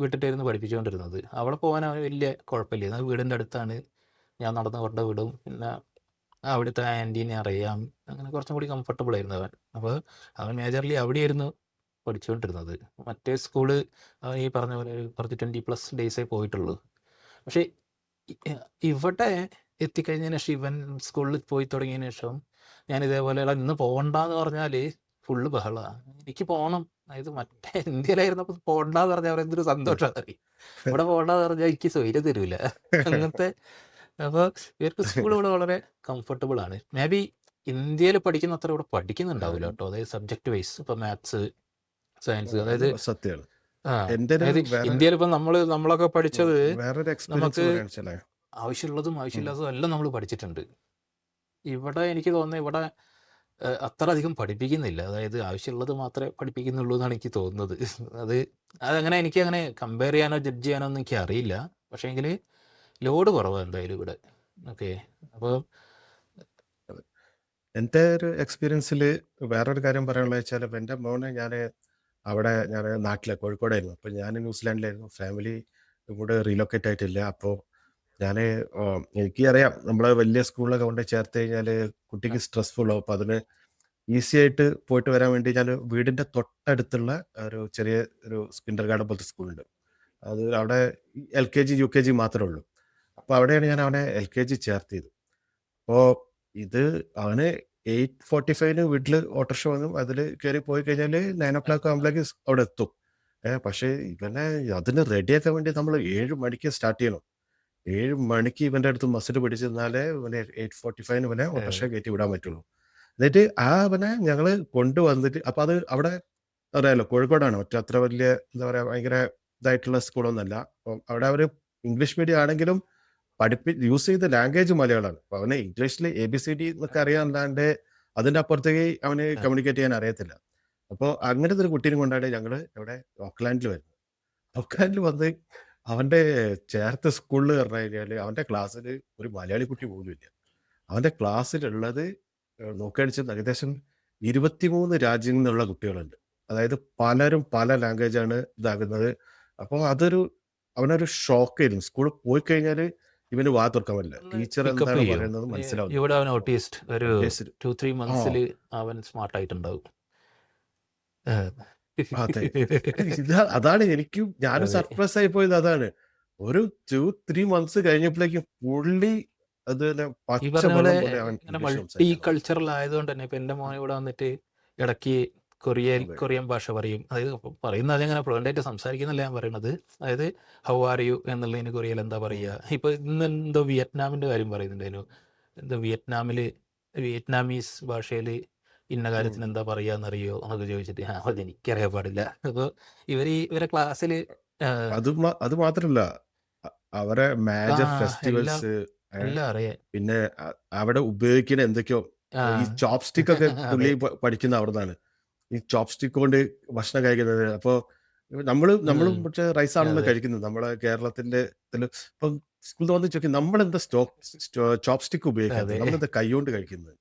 വിട്ടിട്ടായിരുന്നു പഠിപ്പിച്ചുകൊണ്ടിരുന്നത്. അവിടെ പോകാൻ അവന് വലിയ കുഴപ്പമില്ല, അത് വീടിൻ്റെ അടുത്താണ്, ഞാൻ നടന്ന് കൊണ്ട് വിടും, പിന്നെ അവിടുത്തെ ആൻറ്റീനെ അറിയാം, അങ്ങനെ കുറച്ചും കൂടി കംഫർട്ടബിൾ ആയിരുന്നു അവൻ. അപ്പോൾ അവൻ മേജർലി അവിടെയായിരുന്നു പഠിച്ചുകൊണ്ടിരുന്നത്. മറ്റേ സ്കൂള് അവൻ ഈ പറഞ്ഞ പോലെ ഒരു 20+ ഡേയ്സേ പോയിട്ടുള്ളൂ. പക്ഷേ ഇവിടെ എത്തിക്കഴിഞ്ഞതിന് ശേഷം, ഇവൻ സ്കൂളിൽ പോയി തുടങ്ങിയതിന് ശേഷം, ഞാൻ ഇതേപോലെ ഇന്ന് പോകണ്ടെന്ന് പറഞ്ഞാൽ ഫുള്ള് ബഹളമാണ്. എനിക്ക് പോകണം, അതായത് മറ്റേ ഇന്ത്യയിലായിരുന്നപ്പോൾ പോകണ്ടെന്ന് പറഞ്ഞാൽ അവർ എന്തൊരു സന്തോഷമാണ് അറിയും. ഇവിടെ പോകണ്ടെന്ന് പറഞ്ഞാൽ എനിക്ക് സ്വൈര്യം തരൂല അങ്ങനത്തെ. അപ്പോൾ ഇവർക്ക് സ്കൂൾ ഇവിടെ വളരെ കംഫർട്ടബിൾ ആണ്. മേ ബി ഇന്ത്യയിൽ പഠിക്കുന്ന അത്ര ഇവിടെ പഠിക്കുന്നുണ്ടാവില്ല കേട്ടോ, അതായത് സബ്ജക്റ്റ് വൈസ്. ഇപ്പോൾ മാത്സ്, സയൻസ്, അത് അതായത് സത്യമാണ്. ആ എൻ്റെ ഒരു അതായത് ഇന്ത്യയിൽ ഇപ്പം നമ്മളൊക്കെ പഠിച്ചത് വേറൊരു എക്സ്പീരിയൻസ് നമുക്ക് പറയാന്ന് വെച്ചാലേ, ആവശ്യമുള്ളതും ആവശ്യമില്ലാത്തതും എല്ലാം നമ്മൾ പഠിച്ചിട്ടുണ്ട്. ഇവിടെ എനിക്ക് തോന്നുന്നത് ഇവിടെ അത്ര അധികം പഠിപ്പിക്കുന്നില്ല, അതായത് ആവശ്യമുള്ളത് മാത്രമേ പഠിപ്പിക്കുന്നുള്ളൂ എന്നാണ് എനിക്ക് തോന്നുന്നത്. അതങ്ങനെ എനിക്കങ്ങനെ കമ്പയർ ചെയ്യാനോ ജഡ്ജ് ചെയ്യാനോ ഒന്നും എനിക്ക് അറിയില്ല. പക്ഷേ എങ്കിൽ ലോഡ് കുറവാണ് എന്തായാലും ഇവിടെ. ഓക്കെ. അപ്പോൾ എൻ്റെ ഒരു എക്സ്പീരിയൻസിൽ വേറൊരു കാര്യം പറയാനുള്ളത് വെച്ചാൽ, എൻ്റെ മോനെ ഞാൻ നാട്ടിലെ കോഴിക്കോടായിരുന്നു. അപ്പോൾ ഞാൻ ന്യൂസിലാൻഡിലായിരുന്നു. ഫാമിലി ഇവിടെ റീലൊക്കേറ്റ് ആയിട്ടില്ല. അപ്പോൾ ഞാൻ എനിക്ക് അറിയാം, നമ്മൾ വലിയ സ്കൂളിലൊക്കെ കൊണ്ട് ചേർത്ത് കഴിഞ്ഞാൽ കുട്ടിക്ക് സ്ട്രെസ്ഫുൾ ആവും. അപ്പോൾ അതിന് ഈസി ആയിട്ട് പോയിട്ട് വരാൻ വേണ്ടി ഞാൻ വീടിൻ്റെ തൊട്ടടുത്തുള്ള ഒരു കിൻഡർ ഗാർഡൻ പോലത്തെ സ്കൂളുണ്ട്. അത് അവിടെ LKG UKG മാത്രമേ ഉള്ളൂ. അപ്പോൾ അവിടെയാണ് ഞാൻ അവനെ LKG ചേർത്തിയത്. അപ്പോൾ അവന് 8:45 വീട്ടിൽ ഓട്ടോറിക്ഷ വന്നു, അതിൽ കയറി പോയി കഴിഞ്ഞാൽ 9 o'clock ആകുമ്പോഴേക്ക് അവിടെ എത്തും. പക്ഷേ ഇവനെ അതിന് റെഡിയാക്കാൻ വേണ്ടി നമ്മൾ 7 മണിക്ക് സ്റ്റാർട്ട് ചെയ്യണം. 7 മണിക്ക് ഇവൻ്റെ അടുത്ത് മസിൽ പിടിച്ച് നിന്നാലേ ഇവനെ 8:45 ഇവനെ ഓട്ടോറിക്ഷ കയറ്റി വിടാൻ പറ്റുള്ളൂ. എന്നിട്ട് അവനെ ഞങ്ങൾ കൊണ്ടുവന്നിട്ട്, അപ്പം അത് അവിടെ അറിയാലോ, കോഴിക്കോടാണ്, അത്ര വലിയ എന്താ പറയുക, ഭയങ്കര ഇതായിട്ടുള്ള സ്കൂളൊന്നുമല്ല. അപ്പം അവിടെ അവർ ഇംഗ്ലീഷ് മീഡിയം ആണെങ്കിലും യൂസ് ചെയ്ത ലാംഗ്വേജ് മലയാളമാണ്. അപ്പോൾ അവന് ഇംഗ്ലീഷിൽ ABCD എന്നൊക്കെ അറിയാനല്ലാണ്ട് അതിൻ്റെ അപ്പുറത്തേക്ക് അവന് കമ്മ്യൂണിക്കേറ്റ് ചെയ്യാൻ അറിയത്തില്ല. അപ്പോൾ അങ്ങനത്തെ ഒരു കുട്ടീനെ കൊണ്ടാണ് ഞങ്ങൾ ഇവിടെ ഓക്ലാൻഡിൽ വരുന്നത്. ഓക്ലാൻഡിൽ വന്ന് അവൻ്റെ ചേർത്ത സ്കൂളിൽ പറഞ്ഞു കഴിഞ്ഞാൽ അവൻ്റെ ക്ലാസ്സിൽ ഒരു മലയാളി കുട്ടി പോലും ഇല്ല. അവൻ്റെ ക്ലാസ്സിലുള്ളത് നോക്കുകയാണെന്ന് വെച്ചാൽ ഏകദേശം 23 രാജ്യങ്ങളിൽ നിന്നുള്ള കുട്ടികളുണ്ട്. അതായത് പലരും പല ലാംഗ്വേജാണ് ഇതാകുന്നത്. അപ്പോൾ അവനൊരു ഷോക്കായിരുന്നു. സ്കൂളിൽ പോയി കഴിഞ്ഞാൽ ഇവന് വാ തുറക്കാൻ പറ്റില്ല. ടീച്ചർ പിക്കപ്പ് എന്താണ് ചെയ്യും. പറയുന്നത് മനസ്സിലാവുന്നു. ഇവിടെ അവൻ ഓട്ടിസ്റ്റ് ഒരു ടേസ്റ്റ് 2-3 ആ മന്ത്സിൽ അവൻ സ്മാർട്ടായിട്ടുണ്ടാവും. അതെ. അതാണ് ഞാനും അതെ. സർപ്രൈസ് ആയി പോയത് അതാണ്. ഒരു 2-3 മന്ത്സ് കഴിഞ്ഞപ്പോഴേക്കും പുള്ളി അത് തന്നെ ഈ പറഞ്ഞ പോലെ പച്ചവെള്ളം പോലെ അവൻ ഇങ്ങനെ ഇംഗ്ലീഷ് മൾട്ടി സംസാരിക്കാൻ തുടങ്ങി. കൾച്ചറൽ ആയതുകൊണ്ട് തന്നെ ഇപ്പം എൻ്റെ മോൻ ഇവിടെ വന്നിട്ട് ഇടയ്ക്ക് അതെ. കൊറിയൻ ഭാഷ പറയും. അതായത് പറയുന്നത് അതങ്ങനെ ഫ്ലുവൻ്റായിട്ട് സംസാരിക്കുന്നില്ല ഞാൻ പറയണത്. അതായത് ഹൗ ആർ യു എന്നുള്ളതിന് കൊറിയയിൽ എന്താ പറയുക. ഇപ്പോൾ ഇന്ന് എന്തോ വിയറ്റ്നാമിൻ്റെ കാര്യം പറയുന്നുണ്ടായിരുന്നു. എന്തോ വിയറ്റ്നാമീസ് ഭാഷയിൽ ഇന്ന ഉം. കാര്യത്തിന് എന്താ പറയുക എന്നറിയോ എന്നൊക്കെ ചോദിച്ചിട്ട്, അത് എനിക്കറിയാൻ പാടില്ല. അപ്പോൾ ഇവരെ ക്ലാസ്സിൽ ആഹ്, അത് മാത്രല്ല, അവരെ ആ മേജർ എല്ലാം ഫെസ്റ്റിവൽസ്, എല്ലാം അറിയാം. പിന്നെ അവിടെ ഉപയോഗിക്കുന്ന എന്തൊക്കെയോ ആ ഈ ചോപ്സ്റ്റിക് ഒക്കെ അതെ പുള്ളി പഠിക്കുന്ന അവിടുന്നാണ്. ഈ ചോപ്സ്റ്റിക് കൊണ്ട് ഭക്ഷണം കഴിക്കുന്നത്. അപ്പോൾ നമ്മളും ഉം, പക്ഷേ റൈസാണല്ലോ അതെ കഴിക്കുന്നത്. നമ്മളെ കേരളത്തിന്റെ ഇതില് ഇപ്പം സ്കൂളിൽ വന്ന് ചോദിക്കും, നമ്മളെന്താ ചോപ്സ്റ്റിക് ഉപയോഗിക്കാത്തത്, അതെ. നമ്മളെന്താ കൈകൊണ്ട് കഴിക്കുന്നത്.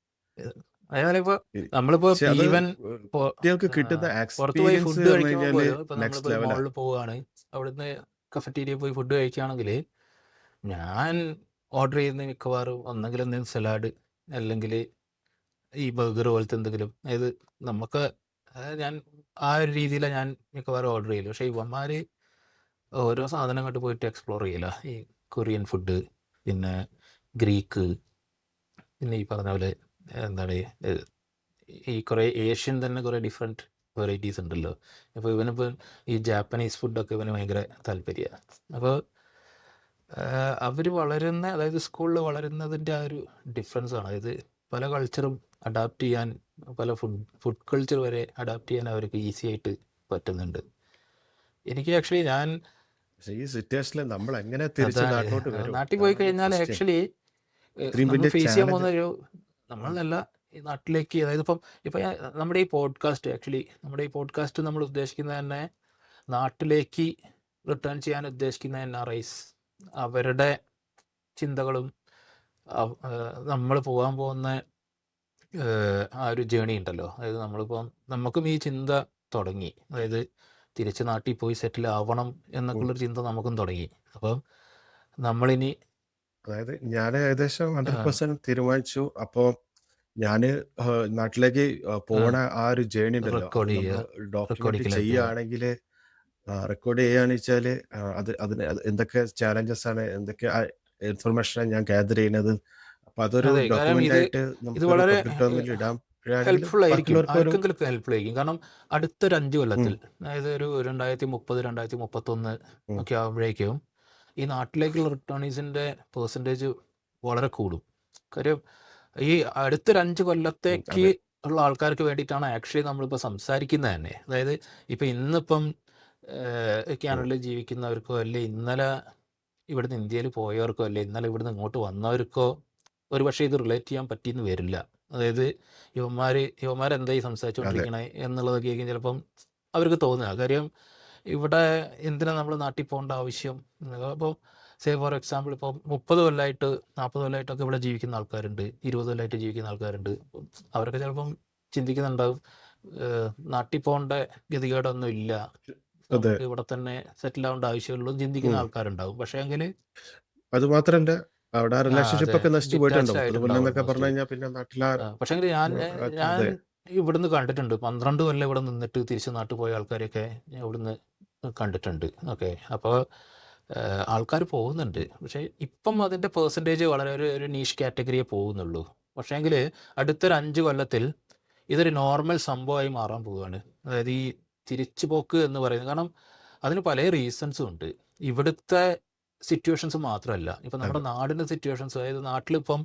അതേപോലെ ഇപ്പൊ ഇ- നമ്മളിപ്പോ പക്ഷെ അത് ഈവൻ കുട്ടികൾക്ക് കിട്ടുന്ന പുറത്ത് പോയി എക്സ്പീരിയൻസ് ഫുഡ് പറഞ്ഞു കഴിക്കുമ്പോൾ കഴിഞ്ഞാല് പോലും ഇപ്പൊ നെക്സ്റ്റ് നമ്മളിപ്പോ ലെവലാ. മോളിൽ പോവുകയാണ്, അവിടുന്ന് കഫറ്റീരിയയിൽ പോയി ഫുഡ് കഴിക്കുകയാണെങ്കിൽ ഞാൻ ഓർഡർ ചെയ്യുന്ന മിക്കവാറും ഒന്നെങ്കിൽ എന്തെങ്കിലും സലാഡ്, അല്ലെങ്കിൽ ഈ ബർഗർ പോലത്തെ എന്തെങ്കിലും. അതായത് നമുക്ക് ഞാൻ ആ ഒരു രീതിയിലാണ് ഞാൻ മിക്കവാറും ഓർഡർ ചെയ്യല്. പക്ഷേ ഇവന്മാര് ഓരോ സാധനം അങ്ങോട്ട് പോയിട്ട് എക്സ്പ്ലോർ ചെയ്യില്ല. ഈ കൊറിയൻ ഫുഡ്, പിന്നെ ഗ്രീക്ക്, പിന്നെ ഈ പറഞ്ഞ പോലെ എന്താണ് ഈ കുറേ ഏഷ്യൻ തന്നെ കുറേ ഡിഫറെൻറ്റ് വെറൈറ്റീസ് ഉണ്ടല്ലോ. അപ്പോൾ ഇവനിപ്പോൾ ഈ ജാപ്പനീസ് ഫുഡൊക്കെ ഇവന് ഭയങ്കര താല്പര്യമാണ്. അപ്പോൾ അവർ വളരുന്ന, അതായത് സ്കൂളിൽ വളരുന്നതിൻ്റെ ആ ഒരു ഡിഫറൻസാണ്. അതായത് പല കൾച്ചറും അഡാപ്റ്റ് ചെയ്യാൻ, പല ഫുഡ് കൾച്ചർ വരെ അഡാപ്റ്റ് ചെയ്യാൻ അവർക്ക് ഈസി ആയിട്ട് പറ്റുന്നുണ്ട്. എനിക്ക് ആക്ച്വലി ഞാൻ പക്ഷെ ഈ സിറ്റുവേഷനിൽ നമ്മൾ എങ്ങനെ തിരിച്ച് അതാണ് നാട്ടിലോട്ട് വരും, നാട്ടിൽ പോയി അതാണ് കഴിഞ്ഞാൽ ക്വസ്റ്റ്യൻ. ആക്ച്വലി ഇത്രയും നമ്മൾ വലിയ ഫേസ് ചെയ്യാൻ ചാലഞ്ച്. പോകുന്ന ഒരു, നമ്മളല്ല ഈ നാട്ടിലേക്ക്, അതായത് ഇപ്പം നമ്മുടെ ഈ പോഡ്കാസ്റ്റ്, ആക്ച്വലി നമ്മുടെ ഈ പോഡ്കാസ്റ്റ് നമ്മൾ ഉദ്ദേശിക്കുന്നത് തന്നെ നാട്ടിലേക്ക് റിട്ടേൺ ചെയ്യാൻ ഉദ്ദേശിക്കുന്ന NRIs, അവരുടെ ചിന്തകളും നമ്മൾ പോകാൻ പോകുന്ന ആ ഒരു ജേണി ഉണ്ടല്ലോ. അതായത് നമ്മളിപ്പം നമുക്കും ഈ ചിന്ത തുടങ്ങി, അതായത് തിരിച്ച് നാട്ടിൽ പോയി സെറ്റിൽ ആവണം എന്നൊക്കെയുള്ളൊരു ചിന്ത നമുക്കും തുടങ്ങി. അപ്പം നമ്മളിനി അതായത് ഞാൻ ഏകദേശം ആ, 100% തീരുമാനിച്ചു. അപ്പോൾ ഞാൻ നാട്ടിലേക്ക് പോണ ആ ഒരു ജേണി ഉണ്ടല്ലോ, അത് റെക്കോർഡ് നമ്മൾ ചെയ്യുക, ഡോക്യുമെന്റ് റെക്കോർഡിങ്ങിലേക്ക് ചെയ്യുകയാണെങ്കിൽ, റെക്കോർഡ് ചെയ്യുകയാണെന്ന് വെച്ചാൽ അത് എന്തൊക്കെ ചാലഞ്ചസ് ആണ്, എന്തൊക്കെ ഇൻഫർമേഷനാണ് ഞാൻ ഗ്യാദർ ചെയ്യുന്നത്. അപ്പോൾ അതൊരു അതെ. കാരണം ഡോക്യുമെന്റ് ആയിട്ട് ഇത് നമുക്കൊരു വളരെ പബ്ലിക് ഡൊമൈനിൽ ഇടാണെങ്കിൽ ഹെൽപ്ഫുൾ ആയിരിക്കും, ബാക്കിയുള്ളവർക്ക് ഒരു ആർക്കെങ്കിലും ഹെൽപ്ഫുൾ ആയിരിക്കും. കാരണം അടുത്തൊരു 5 ഉം, കൊല്ലത്തിൽ, അതായത് ഒരു 2030 2031 ഉം, ഒക്കെ ആകുമ്പോഴേക്കും ഈ നാട്ടിലേക്കുള്ള റിട്ടേണീസിൻ്റെ പെർസെൻറ്റേജ് വളരെ കൂടും. കാര്യം ഈ അടുത്തൊരു 5 കൊല്ലത്തേക്ക് അതെ ഉള്ള ആൾക്കാർക്ക് വേണ്ടിയിട്ടാണ് ആക്ച്വലി നമ്മളിപ്പോൾ സംസാരിക്കുന്നത് തന്നെ. അതായത് ഇപ്പം ഇന്നിപ്പം ഉം, കാനഡയിൽ ജീവിക്കുന്നവർക്കോ, അല്ലെ ഇന്നലെ ഇവിടുന്ന് ഇന്ത്യയിൽ പോയവർക്കോ, അല്ലെ ഇന്നലെ ഇവിടുന്ന് ഇങ്ങോട്ട് വന്നവർക്കോ ഒരു പക്ഷേ ഇത് റിലേറ്റ് ചെയ്യാൻ പറ്റിയെന്ന് വരില്ല. അതായത് ഇവന്മാരെന്തായി അതെ സംസാരിച്ചുകൊണ്ടിരിക്കണേ എന്നുള്ളതൊക്കെ ആയിരിക്കും ചിലപ്പം അവർക്ക് തോന്നുക. കാര്യം ഇവിടെ എന്തിനാ നമ്മൾ നാട്ടിൽ പോകേണ്ട ആവശ്യം. അപ്പോൾ ഫോർ എക്സാമ്പിൾ ഇപ്പോൾ 30 കൊല്ലമായിട്ട് 40 കൊല്ലമായിട്ടൊക്കെ ഇവിടെ ജീവിക്കുന്ന ആൾക്കാരുണ്ട്, 20 കൊല്ലമായിട്ട് ജീവിക്കുന്ന ആൾക്കാരുണ്ട്. അവരൊക്കെ ചിലപ്പം ചിന്തിക്കുന്നുണ്ടാവും, നാട്ടിൽ പോകേണ്ട ഗതികേടൊന്നും ഇല്ല, അതെ. നമുക്ക് ഇവിടെ തന്നെ സെറ്റിൽ ആവേണ്ട ആവശ്യമുള്ളൂ എന്ന് ചിന്തിക്കുന്ന ഉം. ആൾക്കാരുണ്ടാവും. പക്ഷേ എങ്കിൽ അത് മാത്രല്ല, അവിടെ ആ റിലേഷൻഷിപ്പ് അതെ, ഒക്കെ നശിച്ചു ഡിറ്റാച്ച്ഡ് പോയിട്ടുണ്ടാവും. 30 കൊല്ലം ആയിട്ടുണ്ടാവും എന്നൊക്കെ പറഞ്ഞു ഓൾമോസ്റ്റ്. കഴിഞ്ഞാൽ പിന്നെ നാട്ടിലാ. പക്ഷേങ്കിൽ ഞാൻ അതെ. ഇവിടുന്ന് കണ്ടിട്ടുണ്ട്, 12 കൊല്ലം ഇവിടെ നിന്നിട്ട് തിരിച്ച് നാട്ടിൽ പോയ ആൾക്കാരെയൊക്കെ ഞാൻ ഇവിടുന്ന് കണ്ടിട്ടുണ്ട്. ഓക്കെ, അപ്പോൾ ആൾക്കാർ പോകുന്നുണ്ട്. പക്ഷേ ഇപ്പം അതിൻ്റെ പെർസെൻറ്റേജ് വളരെ ഒരു നീഷ് കാറ്റഗറിയെ പോകുന്നുള്ളൂ. പക്ഷേങ്കിൽ അടുത്തൊരു 5 കൊല്ലത്തിൽ ഇതൊരു നോർമൽ സംഭവമായി മാറാൻ പോവുകയാണ്. അതായത് ഈ തിരിച്ചു പോക്ക് എന്ന് പറയുന്നത്. കാരണം അതിന് പല റീസൺസും ഉണ്ട്. ഇവിടുത്തെ സിറ്റുവേഷൻസ് മാത്രമല്ല, ഇപ്പം നമ്മുടെ അതെ. നാടിൻ്റെ സിറ്റുവേഷൻസ്, അതായത് നാട്ടിലിപ്പം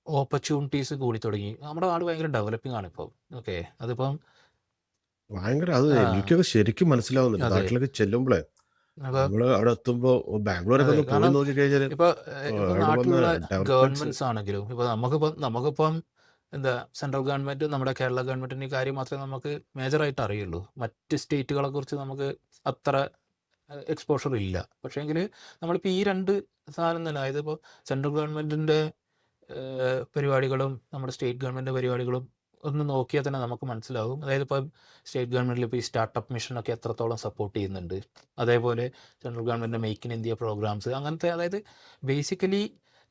ഓപ്പർച്യൂണിറ്റീസ് കൂടി തുടങ്ങി. നമ്മുടെ നാട് ഭയങ്കര ഡെവലപ്പിംഗ് ആണ് ഇപ്പം. ഓക്കെ, അതിപ്പം ഭയങ്കര അത് ആ എനിക്കൊക്കെ ശരിക്കും മനസ്സിലാവുന്നില്ല. അതെ. നാട്ടിലൊക്കെ ചെല്ലുമ്പളേ, അപ്പോൾ നമ്മള് അവിടെ എത്തുമ്പോ ബാംഗ്ലൂരൊക്കെ അതെ, ഒന്ന് പോയി കാരണം നോക്കിക്കഴിഞ്ഞാല് ഇപ്പോൾ അവിടെ വന്ന് നാട്ടിലുള്ള ഡെവലപ്മെന്റ്സ്. ഗവൺമെൻറ്സ് ആണെങ്കിലും, ഇപ്പോൾ നമുക്കിപ്പം എന്താ സെൻട്രൽ ഗവൺമെൻറ്, നമ്മുടെ കേരള ഗവൺമെൻറ്റിൻ്റെ ഈ കാര്യം മാത്രമേ നമുക്ക് മേജറായിട്ട് അറിയുള്ളൂ. മറ്റ് സ്റ്റേറ്റുകളെ കുറിച്ച് നമുക്ക് അത്ര എക്സ്പോഷർ ഇല്ല. പക്ഷേങ്കിൽ നമ്മളിപ്പോൾ ഈ 2 സാധനം തന്നെ, അതായത് ഇപ്പോൾ സെൻട്രൽ ഗവൺമെൻറ്റിൻ്റെ പരിപാടികളും നമ്മുടെ സ്റ്റേറ്റ് ഗവൺമെൻറ് പരിപാടികളും ഒന്ന് നോക്കിയാൽ തന്നെ നമുക്ക് മനസ്സിലാവും. അതായത് ഇപ്പം സ്റ്റേറ്റ് ഗവൺമെൻറ്റിൽ ഇപ്പോൾ ഈ സ്റ്റാർട്ടപ്പ് മിഷനൊക്കെ എത്രത്തോളം സപ്പോർട്ട് ചെയ്യുന്നുണ്ട്. അതേപോലെ central government make in India programs, അങ്ങനത്തെ, അതായത് ബേസിക്കലി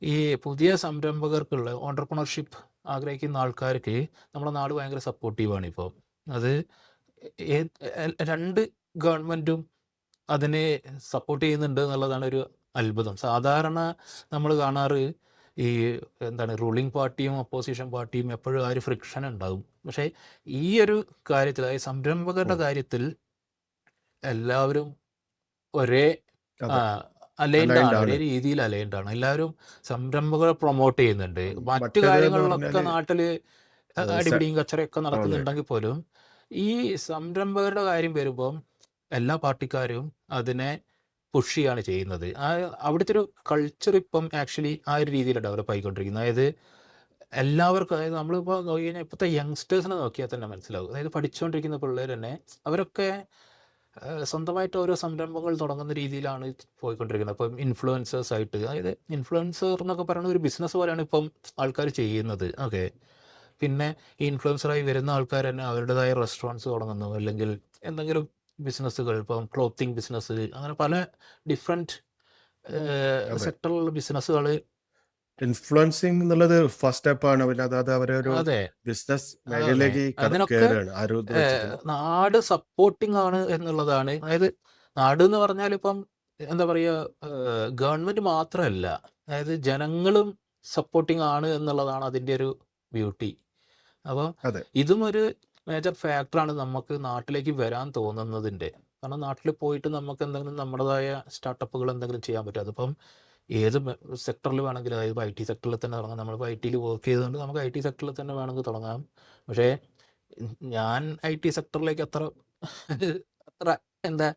ഈ പുതിയ സംരംഭകർക്കുള്ള ഓണ്ടർപ്രണർഷിപ്പ് ആഗ്രഹിക്കുന്ന ആൾക്കാർക്ക് നമ്മുടെ നാട് ഭയങ്കര സപ്പോർട്ടീവാണ് ഇപ്പോൾ. അത് 2 ഗവൺമെൻറ്റും അതിനെ സപ്പോർട്ട് ചെയ്യുന്നുണ്ട് എന്നുള്ളതാണ് ഒരു അത്ഭുതം. സാധാരണ നമ്മൾ കാണാറ് ഈ എന്താണ് റൂളിംഗ് പാർട്ടിയും ഒപ്പോസിഷൻ പാർട്ടിയും എപ്പോഴും ആ ഒരു ഫ്രിക്ഷൻ ഉണ്ടാകും. പക്ഷേ ഈ ഒരു കാര്യത്തിൽ, അതായത് സംരംഭകരുടെ കാര്യത്തിൽ എല്ലാവരും ഒരേ അതെ. അലൈൻഡ് ആണ്, അലൈൻഡ് ഒരേ ആണ്. രീതിയിൽ അലൈൻഡ് ആണ്. എല്ലാവരും സംരംഭകരെ പ്രൊമോട്ട് ചെയ്യുന്നുണ്ട്. മറ്റു മറ്റേത് എന്ന് കാര്യങ്ങളിലൊക്കെ പറഞ്ഞാല് നാട്ടിൽ അതെ അടിപിടിയും കച്ചറയൊക്കെ അതെ. നടക്കുന്നുണ്ടെങ്കിൽ പോലും ഈ സംരംഭകരുടെ കാര്യം വരുമ്പം എല്ലാ പാർട്ടിക്കാരും അതിനെ പുഷ് ചെയ്യാണ് ചെയ്യുന്നത്. അവിടുത്തെ ഒരു കൾച്ചർ ഇപ്പം ആക്ച്വലി ആ ഒരു രീതിയിലാണ് ഡെവലപ്പ് ആയിക്കൊണ്ടിരിക്കുന്നത്. അതായത് എല്ലാവർക്കും, അതായത് നമ്മളിപ്പോൾ നോക്കി കഴിഞ്ഞാൽ ഇപ്പോഴത്തെ യങ്സ്റ്റേഴ്സിനെ നോക്കിയാൽ തന്നെ മനസ്സിലാവും. അതായത് പഠിച്ചുകൊണ്ടിരിക്കുന്ന പിള്ളേർ തന്നെ അവരൊക്കെ സ്വന്തമായിട്ട് ഓരോ സംരംഭങ്ങൾ തുടങ്ങുന്ന രീതിയിലാണ് പോയിക്കൊണ്ടിരിക്കുന്നത്. അപ്പം ഇൻഫ്ലുവൻസേഴ്സ് ആയിട്ട്, അതായത് ഇൻഫ്ലുവൻസർ എന്നൊക്കെ പറയുന്ന ഒരു ബിസിനസ് പോലെയാണ് ഇപ്പം ആൾക്കാർ ചെയ്യുന്നത്. ഓക്കെ, പിന്നെ ഈ ഇൻഫ്ലുവൻസറായി വരുന്ന ആൾക്കാർ തന്നെ അവരുടേതായ റെസ്റ്റോറൻറ്റ്സ് തുടങ്ങുന്നു, അല്ലെങ്കിൽ എന്തെങ്കിലും ബിസിനസ്സുകൾ, ഇപ്പം ക്ലോത്തിങ് ബിസിനസ്, അങ്ങനെ പല ഡിഫറെൻറ്റ് അതെ. സെക്ടറിലുള്ള ബിസിനസ്സുകൾ. ഇൻഫ്ലുവൻസിങ് എന്നുള്ളത് ഫസ്റ്റ് സ്റ്റെപ്പാണ്. പിന്നെ അതായത് അവരൊരു അതെ, ബിസിനസ് അതെ, മേഖലയിലേക്ക് അതിനൊക്കെ കയറുകയാണ് ആ ഒരു ഇത് വെച്ചിട്ട്. നാട് സപ്പോർട്ടിംഗ് ആണ് എന്നുള്ളതാണ്. അതായത് നാട് എന്ന് പറഞ്ഞാൽ ഇപ്പം എന്താ പറയുക, ഗവൺമെൻറ് മാത്രമല്ല, അതായത് ജനങ്ങളും സപ്പോർട്ടിംഗ് ആണ് എന്നുള്ളതാണ് അതിൻ്റെ ഒരു ബ്യൂട്ടി. അപ്പോൾ അതെ. ഇതും ഒരു മേജർ ഫാക്ടറാണ് നമുക്ക് നാട്ടിലേക്ക് വരാൻ തോന്നുന്നതിൻ്റെ. കാരണം നാട്ടിൽ പോയിട്ട് നമുക്ക് എന്തെങ്കിലും നമ്മുടേതായ സ്റ്റാർട്ടപ്പുകൾ എന്തെങ്കിലും ചെയ്യാൻ പറ്റും. അതിപ്പം ഏത് സെക്ടറിൽ വേണമെങ്കിലും, അതായത് ഇപ്പോൾ IT സെക്ടറിൽ തന്നെ തുടങ്ങാം. നമ്മളിപ്പോൾ IT വർക്ക് ചെയ്തുകൊണ്ട് നമുക്ക് IT സെക്ടറിൽ തന്നെ വേണമെങ്കിൽ തുടങ്ങാം. പക്ഷേ ഞാൻ IT സെക്ടറിലേക്ക് അത്ര എന്താ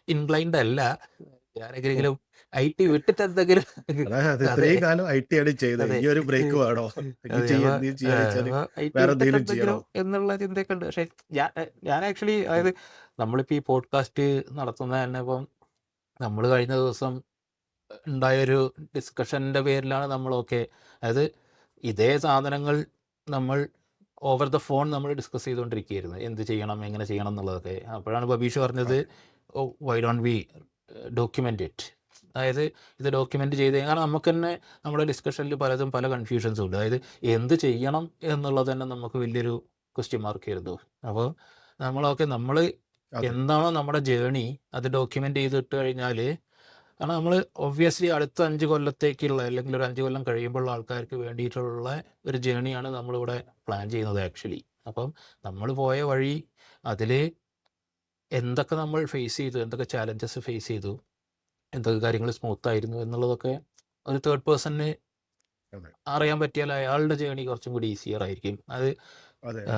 ഇൻക്ലൈൻഡ് അല്ല. ഉം. ഞാനെങ്ങനെയെങ്കിലും IT വിട്ടിട്ട് എന്തെങ്കിലും അതായത് അതെ, ഇത്രയും കാലം IT ആണ് ചെയ്തത്. അതെ, ഇനി ഒരു ബ്രേക്ക് വേണോ? ഇനി അതെ. എന്തെങ്കിലും ചെയ്യാന്ന് വെച്ചാല് അപ്പോൾ IT വേറെ വിട്ടിട്ട് എന്തെങ്കിലും ചെയ്യണോ? എന്തെങ്കിലും എന്നുള്ള ചിന്തയൊക്കെ ഉണ്ട്. പക്ഷേ ഞാൻ ആക്ച്വലി, ഉം. അതായത് നമ്മളിപ്പോൾ ഈ പോഡ്കാസ്റ്റ് നടത്തുന്നത് തന്നെ ഇപ്പം നമ്മൾ കഴിഞ്ഞ ദിവസം ഉണ്ടായൊരു ഡിസ്കഷൻ്റെ പേരിലാണ് നമ്മളൊക്കെ, അതായത് ഇതേ സാധനങ്ങൾ നമ്മൾ ഓവർ ദ ഫോൺ നമ്മൾ ഡിസ്കസ് ചെയ്തുകൊണ്ടിരിക്കുകയായിരുന്നു, എന്ത് ചെയ്യണം, എങ്ങനെ ചെയ്യണം എന്നുള്ളതൊക്കെ. അപ്പോഴാണ് ബബീഷ് പറഞ്ഞത്, okay. Why don't we document it. അതായത് ഇത് ഡോക്യുമെൻ്റ് ചെയ്ത്, കാരണം നമുക്ക് തന്നെ നമ്മുടെ ഡിസ്കഷനിൽ പലതും പല കൺഫ്യൂഷൻസും ഉണ്ട്. അതായത് എന്ത് ചെയ്യണം എന്നുള്ളത് തന്നെ നമുക്ക് വലിയൊരു ക്വസ്റ്റ്യൻ മാർക്ക് ആയിരുന്നു. അപ്പോൾ നമ്മൾ അതെ. എന്താണോ നമ്മുടെ ജേണി അത് ഡോക്യുമെൻ്റ് ചെയ്തിട്ട് കഴിഞ്ഞാൽ, കാരണം നമ്മൾ ഒബ്വിയസ്ലി അടുത്ത 5 കൊല്ലത്തേക്കുള്ള, അല്ലെങ്കിൽ ഒരു 5 കൊല്ലം കഴിയുമ്പോഴുള്ള ആൾക്കാർക്ക് വേണ്ടിയിട്ടുള്ള ഒരു ജേണിയാണ് നമ്മളിവിടെ പ്ലാൻ ചെയ്യുന്നത് ആക്ച്വലി. അപ്പം നമ്മൾ പോയ വഴി, അതിൽ എന്തൊക്കെ നമ്മൾ ഫേസ് ചെയ്തു, എന്തൊക്കെ ചാലഞ്ചസ് ഫേസ് ചെയ്തു, എന്തൊക്കെ കാര്യങ്ങൾ സ്മൂത്തായിരുന്നു എന്നുള്ളതൊക്കെ ഒരു തേർഡ് പേഴ്സണിന് അതെ. അറിയാൻ പറ്റിയാൽ അയാളുടെ ജേണി കുറച്ചും കൂടി ഈസിയർ ആയിരിക്കും. അത് അതെ. ആ,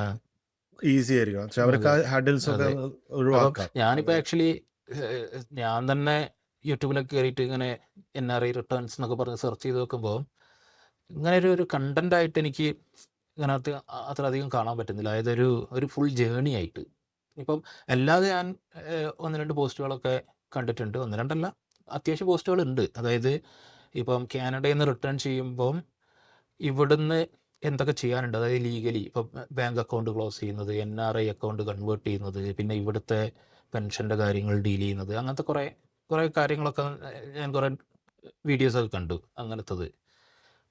ഈസി ആയിരിക്കും. പക്ഷെ അവർക്ക് അതെ, ആ ഹാഡിൽസ് ഒക്കെ അതെ. അപ്പം ഒഴിവാക്കാം. ഞാനിപ്പോൾ അങ്ങനെ. ആക്ച്വലി ഞാൻ തന്നെ യൂട്യൂബിലൊക്കെ കയറിയിട്ട് ഇങ്ങനെ NRI റിട്ടേൺസ് എന്നൊക്കെ പറഞ്ഞ് സെർച്ച് ചെയ്ത് നോക്കുമ്പോൾ ഇങ്ങനെ ഒരു കണ്ടന്റ് ആയിട്ട് എനിക്ക് ഇതിനകത്ത് അത്ര അധികം കാണാൻ പറ്റുന്നില്ല. അതായത് ഒരു ഫുൾ ജേണി ആയിട്ട്. ഇപ്പം അല്ലാതെ ഞാൻ 1-2 പോസ്റ്റുകളൊക്കെ കണ്ടിട്ടുണ്ട്. 1-2 അല്ല, അത്യാവശ്യം പോസ്റ്റുകളുണ്ട്. അതായത് ഇപ്പം കാനഡയിൽ നിന്ന് റിട്ടേൺ ചെയ്യുമ്പം ഇവിടുന്ന് എന്തൊക്കെ ചെയ്യാനുണ്ട്, അതായത് ലീഗലി ഇപ്പം ബാങ്ക് അക്കൗണ്ട് ക്ലോസ് ചെയ്യുന്നത്, NRI അക്കൗണ്ട് കൺവേർട്ട് ചെയ്യുന്നത്, പിന്നെ ഇവിടുത്തെ പെൻഷൻ്റെ കാര്യങ്ങൾ ഡീൽ ചെയ്യുന്നത്, അങ്ങനത്തെ കുറേ കുറേ കാര്യങ്ങളൊക്കെ ഞാൻ കുറേ വീഡിയോസൊക്കെ കണ്ടു അങ്ങനത്തത്.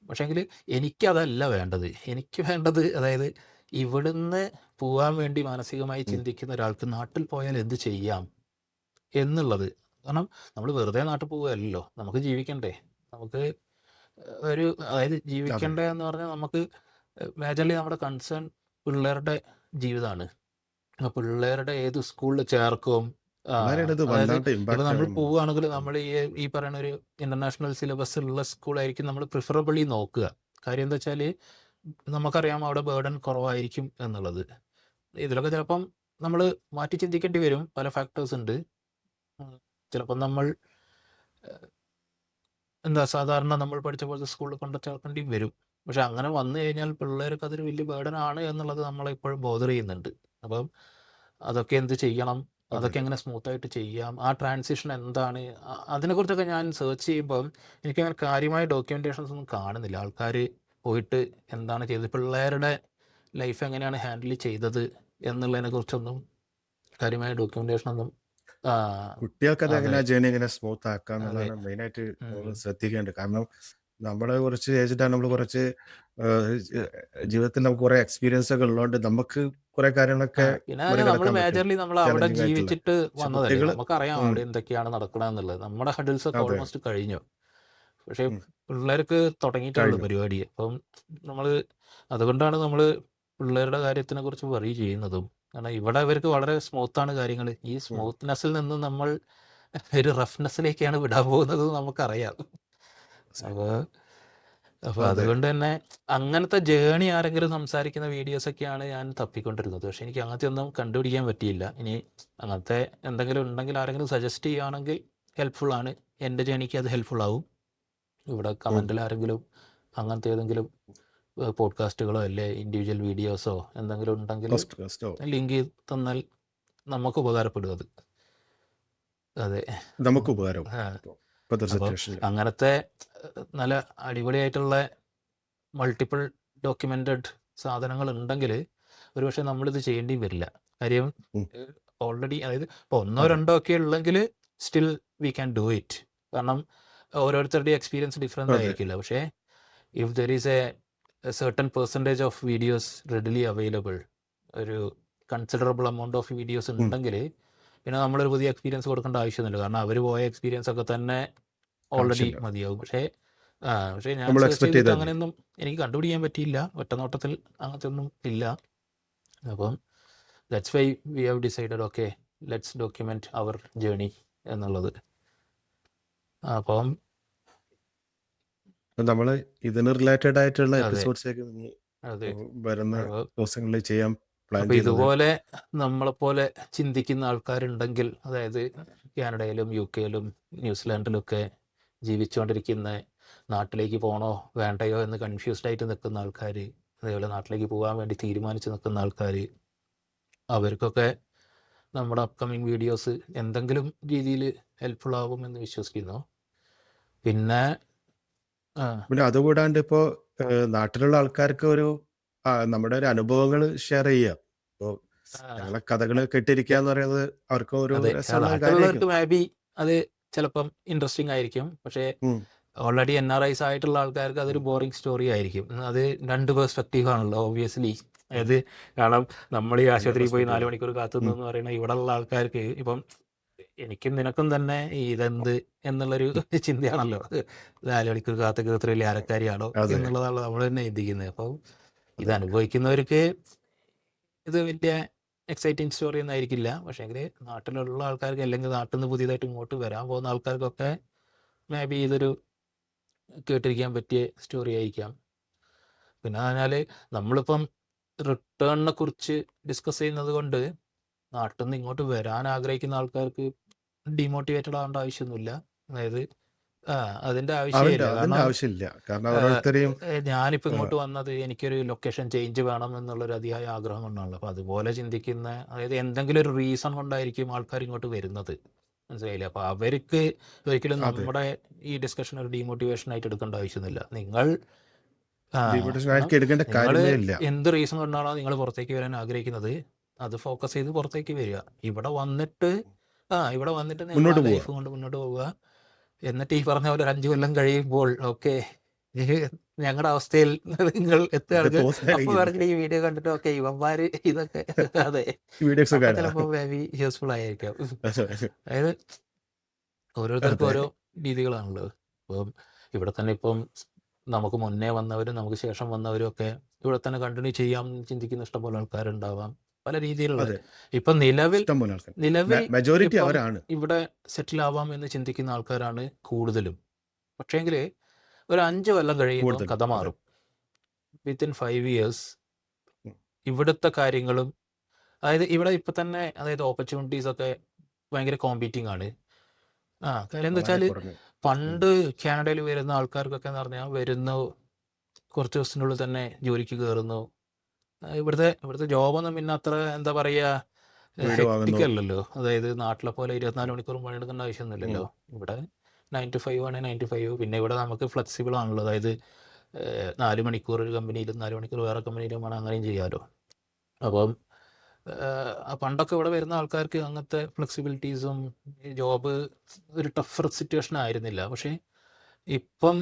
പക്ഷേങ്കിൽ എനിക്കതല്ല വേണ്ടത്. എനിക്ക് വേണ്ടത്, അതായത് ഇവിടുന്ന് പോവാൻ വേണ്ടി മാനസികമായി ഉം. ചിന്തിക്കുന്ന ഒരാൾക്ക് നാട്ടിൽ പോയാൽ എന്ത് ചെയ്യാം എന്നുള്ളത്. കാരണം നമ്മൾ വെറുതെ നാട്ടിൽ പോവുകയല്ലല്ലോ, നമുക്ക് ജീവിക്കണ്ടേ. നമുക്ക് അതായത് അതെ. ജീവിക്കണ്ടേ എന്ന് പറഞ്ഞാൽ നമുക്ക് മേജർലി നമ്മുടെ കൺസേൺ പിള്ളേരുടെ ജീവിതമാണ്. അപ്പോൾ പിള്ളേരുടെ ഏത് സ്കൂളിൽ ചേർക്കും, പിള്ളേരാണ് ഇത് അതായത് വല്ലാണ്ട് ഇപ്പോൾ ഇമ്പാക്റ്റ് നമ്മൾ ആവുന്നത്. പോവുകയാണെങ്കിൽ ഉം. നമ്മൾ ഈ പറയുന്ന ഒരു ഇൻ്റർനാഷണൽ സിലബസ് ഉള്ള സ്കൂളായിരിക്കും നമ്മൾ പ്രിഫറബിളി നോക്കുക. കാര്യം എന്താ വെച്ചാൽ നമുക്കറിയാം അവിടെ ബേർഡൻ കുറവായിരിക്കും എന്നുള്ളത്. ഇതിലൊക്കെ ചിലപ്പം നമ്മൾ മാറ്റി ചിന്തിക്കേണ്ടി വരും, പല ഫാക്ടേഴ്സ് ഉണ്ട്. ചിലപ്പം നമ്മൾ സാധാരണ നമ്മൾ പഠിച്ച പോലത്തെ സ്കൂളിൽ കൊണ്ട് ചേർക്കേണ്ടി വരും. പക്ഷെ അങ്ങനെ വന്നു കഴിഞ്ഞാൽ പിള്ളേർക്ക് അതൊരു വലിയ ബേർഡനാണ് എന്നുള്ളത് നമ്മളെ ഇപ്പോഴും ബോദർ ചെയ്യുന്നുണ്ട്. അപ്പം അതൊക്കെ എന്ത് ചെയ്യണം, അതെ. അതൊക്കെ എങ്ങനെ സ്മൂത്തായിട്ട് ചെയ്യാം, ആ ട്രാൻസിഷൻ എന്താണ്, അതിനെക്കുറിച്ചൊക്കെ ഞാൻ സെർച്ച് ചെയ്യുമ്പം എനിക്കങ്ങനെ കാര്യമായ ഡോക്യുമെൻറ്റേഷൻസ് ഒന്നും കാണുന്നില്ല. ആൾക്കാർ പോയിട്ട് എന്താണ് ചെയ്തത്, പിള്ളേരുടെ ലൈഫ് എങ്ങനെയാണ് ഹാൻഡിൽ ചെയ്തത് എന്നുള്ളതിനെക്കുറിച്ചൊന്നും കാര്യമായ ഡോക്യുമെൻറ്റേഷനൊന്നും. ആ, കുട്ടികൾക്കത് അതെ, എങ്ങനെ ആ ജേർണി എങ്ങനെ സ്മൂത്ത് ആക്കുക അതെ. എന്നുള്ളതാണ് മെയിനായിട്ട് ഉം. ശ്രദ്ധിക്കേണ്ടത്. കാരണം നമ്മള് കുറച്ച് ഏജ്ഡാണ്. നമ്മൾ കുറച്ച് ജീവിതത്തിൽ നമുക്ക് കുറേ എക്സ്പീരിയൻസ് ഒക്കെ ഉള്ളതുകൊണ്ട് നമുക്ക് കുറേ കാര്യങ്ങളൊക്കെ പിന്നെ നമ്മൾ മറികടക്കാൻ പറ്റും. മേജർലി നമ്മൾ അവിടെ ചലഞ്ചിങ് ആയിട്ടുള്ള. ജീവിച്ചിട്ട് പക്ഷെ വന്നതല്ലേ, കുട്ടികള് നമുക്കറിയാം ഉം. അവിടെ എന്തൊക്കെയാണ് നടക്കണമെന്നുള്ളത്. നമ്മുടെ ഹഡിൽസൊക്കെ അതെ. ഓൾമോസ്റ്റ് കഴിഞ്ഞു. പക്ഷേ ഉം. പിള്ളേർക്ക് തുടങ്ങിയിട്ടേ ഉള്ളൂ കഴിഞ്ഞു. പരിപാടി. അപ്പം നമ്മൾ അതുകൊണ്ടാണ് നമ്മൾ പിള്ളേരുടെ കാര്യത്തിനെ കുറിച്ച് വറി ചെയ്യുന്നതും. കാരണം ഇവിടെ അവർക്ക് വളരെ സ്മൂത്താണ് കാര്യങ്ങൾ. ഈ ഉം. സ്മൂത്ത്നെസ്സിൽ നിന്ന് നമ്മൾ ഒരു റഫ്നെസ്സിലേക്കാണ് വിടാൻ പോകുന്നത് നമുക്കറിയാം. അപ്പോൾ അപ്പോൾ അതെ. അതുകൊണ്ട് തന്നെ അങ്ങനത്തെ ജേണി ആരെങ്കിലും സംസാരിക്കുന്ന വീഡിയോസൊക്കെയാണ് ഞാൻ തപ്പിക്കൊണ്ടിരുന്നത്. പക്ഷേ എനിക്ക് അങ്ങനത്തെ ഒന്നും കണ്ടുപിടിക്കാൻ പറ്റിയില്ല. ഇനി അങ്ങനത്തെ എന്തെങ്കിലും ഉണ്ടെങ്കിൽ ആരെങ്കിലും സജസ്റ്റ് ചെയ്യുകയാണെങ്കിൽ ഹെൽപ്ഫുൾ ആണ്. എൻ്റെ ജേണിക്ക് അത് ഹെൽപ്ഫുൾ ആവും. ഇവിടെ കമൻറ്റിൽ ആരെങ്കിലും അങ്ങനത്തെ ഏതെങ്കിലും പോഡ്കാസ്റ്റുകളോ അല്ലെ ഇൻഡിവിജ്വൽ വീഡിയോസോ എന്തെങ്കിലും ഉണ്ടെങ്കിൽ പോസ്റ്റോ ലിങ്ക് തന്നാൽ നമുക്ക് ഉപകാരപ്പെടും അത്. അതെ. നമുക്ക് ഉപകാരം ആ, ഇപ്പോഴത്തെ അപ്പോൾ സിറ്റുവേഷനിൽ. അങ്ങനത്തെ നല്ല അടിപൊളിയായിട്ടുള്ള മൾട്ടിപ്പിൾ ഡോക്യുമെൻറ്റഡ് സാധനങ്ങൾ ഉണ്ടെങ്കിൽ ഒരുപക്ഷെ നമ്മളിത് ചെയ്യേണ്ടി വരില്ല. കാര്യം ഉം. ഓൾറെഡി അതായത് ഇപ്പോൾ ഒന്നോ അതെ. രണ്ടോ ഒക്കെ ഉള്ളെങ്കിൽ still we can do it. കാരണം ഓരോരുത്തരുടെയും എക്സ്പീരിയൻസ് ഡിഫറെൻ്റ് അതെ. ആയിരിക്കില്ല. പക്ഷേ if there is a certain percentage of videos readily available, ഒരു കൺസിഡറബിൾ എമൗണ്ട് ഓഫ് വീഡിയോസ് ഉണ്ടെങ്കിൽ പിന്നെ നമ്മളൊരു പുതിയ എക്സ്പീരിയൻസ് കൊടുക്കേണ്ട ആവശ്യമൊന്നുമില്ല. കാരണം അവർ പോയ എക്സ്പീരിയൻസ് ഒക്കെ തന്നെ ഓൾറെഡി ആവശ്യമില്ല. മതിയാവും. പക്ഷേ ഞാൻ നമ്മൾ സെർച്ച് എക്സ്പെക്ട് ചെയ്തിട്ട് ചെയ്താൽ മതി. അങ്ങനെയൊന്നും എനിക്ക് കണ്ടുപിടിക്കാൻ പറ്റിയില്ല. ഒറ്റ നോട്ടത്തിൽ അങ്ങനത്തെ ഒന്നും ഇല്ല. അപ്പം that's why we have decided okay let's document our journey എന്നുള്ളത്. അപ്പം നമ്മൾ ഇതിന് റിലേറ്റഡ് ആയിട്ടുള്ള അതെ എപ്പിസോഡ്സൊക്കെ അതെ വരുന്ന അപ്പോൾ ദിവസങ്ങളിൽ ചെയ്യാൻ പ്ലാൻ അപ്പോൾ ചെയ്യുന്നത്. ഇതുപോലെ നമ്മളെപ്പോലെ ചിന്തിക്കുന്ന ആൾക്കാരുണ്ടെങ്കിൽ, അതായത് കാനഡയിലും യു കെയിലും ന്യൂസിലാൻഡിലൊക്കെ ജീവിച്ചുകൊണ്ടിരിക്കുന്ന, നാട്ടിലേക്ക് പോകണോ വേണ്ടയോ എന്ന് കൺഫ്യൂസ്ഡ് ആയിട്ട് നിൽക്കുന്ന ആൾക്കാർ, അതേപോലെ നാട്ടിലേക്ക് പോകാൻ വേണ്ടി തീരുമാനിച്ച് നിൽക്കുന്ന ആൾക്കാർ, അവർക്കൊക്കെ നമ്മുടെ അപ്കമിങ് വീഡിയോസ് എന്തെങ്കിലും രീതിയിൽ ഹെൽപ്ഫുൾ ആകുമെന്ന് വിശ്വസിക്കുന്നു. പിന്നെ പിന്നെ അതുകൂടാണ്ട് ഇപ്പോൾ നാട്ടിലുള്ള ആൾക്കാർക്ക് ഒരു നമ്മുടെ ഒരു അനുഭവങ്ങൾ ഷെയർ ചെയ്യുക. ഇപ്പോൾ ഞങ്ങളെ കഥകൾ കേട്ടിരിക്കുക എന്ന് പറയുന്നത് അവർക്ക് ഒരു അതെ, രസമുള്ള നാട്ടിലുള്ളവർക്ക് കാര്യമായിരിക്കും. മേ ബി അത് ചിലപ്പം ഇൻട്രസ്റ്റിംഗ് ആയിരിക്കും. പക്ഷേ ഓൾറെഡി NRIs ആയിട്ടുള്ള ആൾക്കാർക്ക് അതൊരു ബോറിംഗ് സ്റ്റോറി ആയിരിക്കും. അത് രണ്ട് പെർസ്പെക്റ്റീവ് ആണല്ലോ ഓബ്വിയസ്ലി. അതായത് കാരണം നമ്മൾ ഈ ആശുപത്രിയിൽ പോയി 4 മണിക്കൂർ കാത്തുനിന്ന് പറയുന്ന ഇവിടെയുള്ള ആൾക്കാർക്ക് ഇപ്പം എനിക്കും നിനക്കും തന്നെ ഇതെന്ത് എന്നുള്ളൊരു ചിന്തയാണല്ലോ. 4 മണിക്കൂർ കാത്തൊക്കെ ഇത്ര വലിയ ആരക്കാരിയാണോ അതെ. എന്നുള്ളതാണല്ലോ നമ്മൾ തന്നെ ചിന്തിക്കുന്നത്. അപ്പം ഇത് അനുഭവിക്കുന്നവർക്ക് ഇത് വലിയ എക്സൈറ്റിംഗ് സ്റ്റോറി ഒന്നും ആയിരിക്കില്ല. പക്ഷേ എങ്കിൽ നാട്ടിലുള്ള ആൾക്കാർക്ക്, അല്ലെങ്കിൽ നാട്ടിൽ നിന്ന് പുതിയതായിട്ട് ഇങ്ങോട്ട് വരാൻ പോകുന്ന ആൾക്കാർക്കൊക്കെ മേ ബി ഇതൊരു കേട്ടിരിക്കാൻ പറ്റിയ സ്റ്റോറി ആയിരിക്കാം. പിന്നെ പറഞ്ഞാൽ നമ്മളിപ്പം റിട്ടേണിനെ കുറിച്ച് ഡിസ്കസ് ചെയ്യുന്നത് കൊണ്ട് നാട്ടിൽ നിന്ന് ഇങ്ങോട്ട് വരാൻ ആഗ്രഹിക്കുന്ന ആൾക്കാർക്ക് ഡീമോട്ടിവേറ്റഡ് ആവേണ്ട ആവശ്യമൊന്നുമില്ല. അതായത് അതിൻ്റെ ആവശ്യമില്ല. അതിന്റെ കാരണം ആവശ്യമില്ല. കാരണം ഓരോരുത്തരെയും ഞാനിപ്പോൾ ഇങ്ങോട്ട് വന്നത് എനിക്കൊരു ലൊക്കേഷൻ ചേഞ്ച് വേണം എന്നുള്ളൊരു അതിയായ ആഗ്രഹം കൊണ്ടാണല്ലോ. അപ്പോൾ അതുപോലെ ചിന്തിക്കുന്ന, അതായത് എന്തെങ്കിലും ഒരു റീസൺ കൊണ്ടായിരിക്കും ആൾക്കാർ ഇങ്ങോട്ട് വരുന്നത്. മനസ്സിലായില്ലേ? അപ്പോൾ അവർക്ക് ഒരിക്കലും അതെ നമ്മുടെ ഈ ഡിസ്കഷൻ ഒരു ഡീമോട്ടിവേഷൻ ആയിട്ട് എടുക്കേണ്ട ആവശ്യമൊന്നുമില്ല. നിങ്ങൾ ഡിപ്യൂട്ടേഷൻ കാരണം ആക്കി എടുക്കേണ്ട നിങ്ങൾ കാര്യമേ ഇല്ല. എന്ത് റീസൺ കൊണ്ടാണോ നിങ്ങൾ പുറത്തേക്ക് വരാൻ ആഗ്രഹിക്കുന്നത് അത് ഫോക്കസ് ചെയ്ത് പുറത്തേക്ക് വരിക. ഇവിടെ വന്നിട്ട് നിങ്ങൾ ആ മുന്നോട്ട് പോവുക. ലൈഫ് കൊണ്ട് മുന്നോട്ട് പോവുക. എന്നിട്ട് ഈ പറഞ്ഞ പോലെ ഒരു 5 കൊല്ലം കഴിയുമ്പോൾ ഓക്കെ ഞങ്ങളുടെ അവസ്ഥയിൽ നിങ്ങൾ ഒക്കെ എത്തുകയാണെങ്കിൽ അപ്പോൾ തോന്നുകയാണെങ്കിൽ പറഞ്ഞിട്ട് ഈ വീഡിയോ കണ്ടിട്ട് ഓക്കെ ഇവന്മാർ ഇതൊക്കെ അതെ വീഡിയോസ് അപ്പോൾ കാണാം. ചിലപ്പോൾ മേ ബി യൂസ്ഫുൾ ആയിരിക്കാം. അതായത് ഓരോരുത്തർക്കും അതെ ഓരോ രീതികളാണല്ലോ. ഇപ്പം ഇവിടെ തന്നെ ഇപ്പം നമുക്ക് മുന്നേ വന്നവരും നമുക്ക് ശേഷം വന്നവരും ഒക്കെ ഇവിടെ തന്നെ കണ്ടിന്യൂ ചെയ്യാം എന്ന് ചിന്തിക്കുന്ന ഇഷ്ടംപോലെ ആൾക്കാരുണ്ടാവാം. പല രീതിയിലുള്ള അതെ ഇപ്പം നിലവിൽ ഇഷ്ടംപോലെ ആൾക്കാർ. നിലവിൽ മെജോറിറ്റി ഇപ്പം അവരാണ്. ഇവിടെ സെറ്റിൽ ആവാം എന്ന് ചിന്തിക്കുന്ന ആൾക്കാരാണ് കൂടുതലും. പക്ഷേങ്കിൽ ഒരു 5 കൊല്ലം കഴിയുമ്പോൾ കൂടുതലും. കഥ അതെ മാറും. വിത്തിൻ 5 years ഉം. ഇവിടുത്തെ കാര്യങ്ങളും, അതായത് ഇവിടെ ഇപ്പം തന്നെ അതായത് ഓപ്പർച്യൂണിറ്റീസ് ഒക്കെ ഭയങ്കര കോമ്പീറ്റിംഗ് ആണ്. കാര്യം എന്താ വളരെ വെച്ചാൽ കുറഞ്ഞു. പണ്ട് കാനഡയിൽ വരുന്ന ആൾക്കാർക്കൊക്കെ എന്ന് പറഞ്ഞാൽ വരുന്നു, കുറച്ച് ദിവസത്തിനുള്ളിൽ തന്നെ ജോലിക്ക് കയറുന്നു. ഇവിടുത്തെ ജോബൊന്നും പിന്നെ അത്ര എന്താ പറയുക വീട് വാങ്ങുന്നു. ഹെക്ടിക് അല്ലല്ലോ. അതായത് നാട്ടിലെ പോലെ 24 മണിക്കൂറും പണിയെടുക്കേണ്ട ആവശ്യമൊന്നുമില്ലല്ലോ. ഇവിടെ 9 to 5 ആണ് 9 to 5. പിന്നെ ഇവിടെ നമുക്ക് ഫ്ലെക്സിബിൾ ആണല്ലോ. അതായത് 4 മണിക്കൂർ ഒരു കമ്പനിയിലും 4 മണിക്കൂർ വേറെ കമ്പനിയിലും വേണം, അങ്ങനെയും ചെയ്യാമല്ലോ. അപ്പം പണ്ടൊക്കെ ഇവിടെ വരുന്ന ആൾക്കാർക്ക് അങ്ങനത്തെ ഫ്ലെക്സിബിലിറ്റീസും ജോബ് ഒരു ടഫർ സിറ്റുവേഷൻ ആയിരുന്നില്ല. പക്ഷേ ഇപ്പം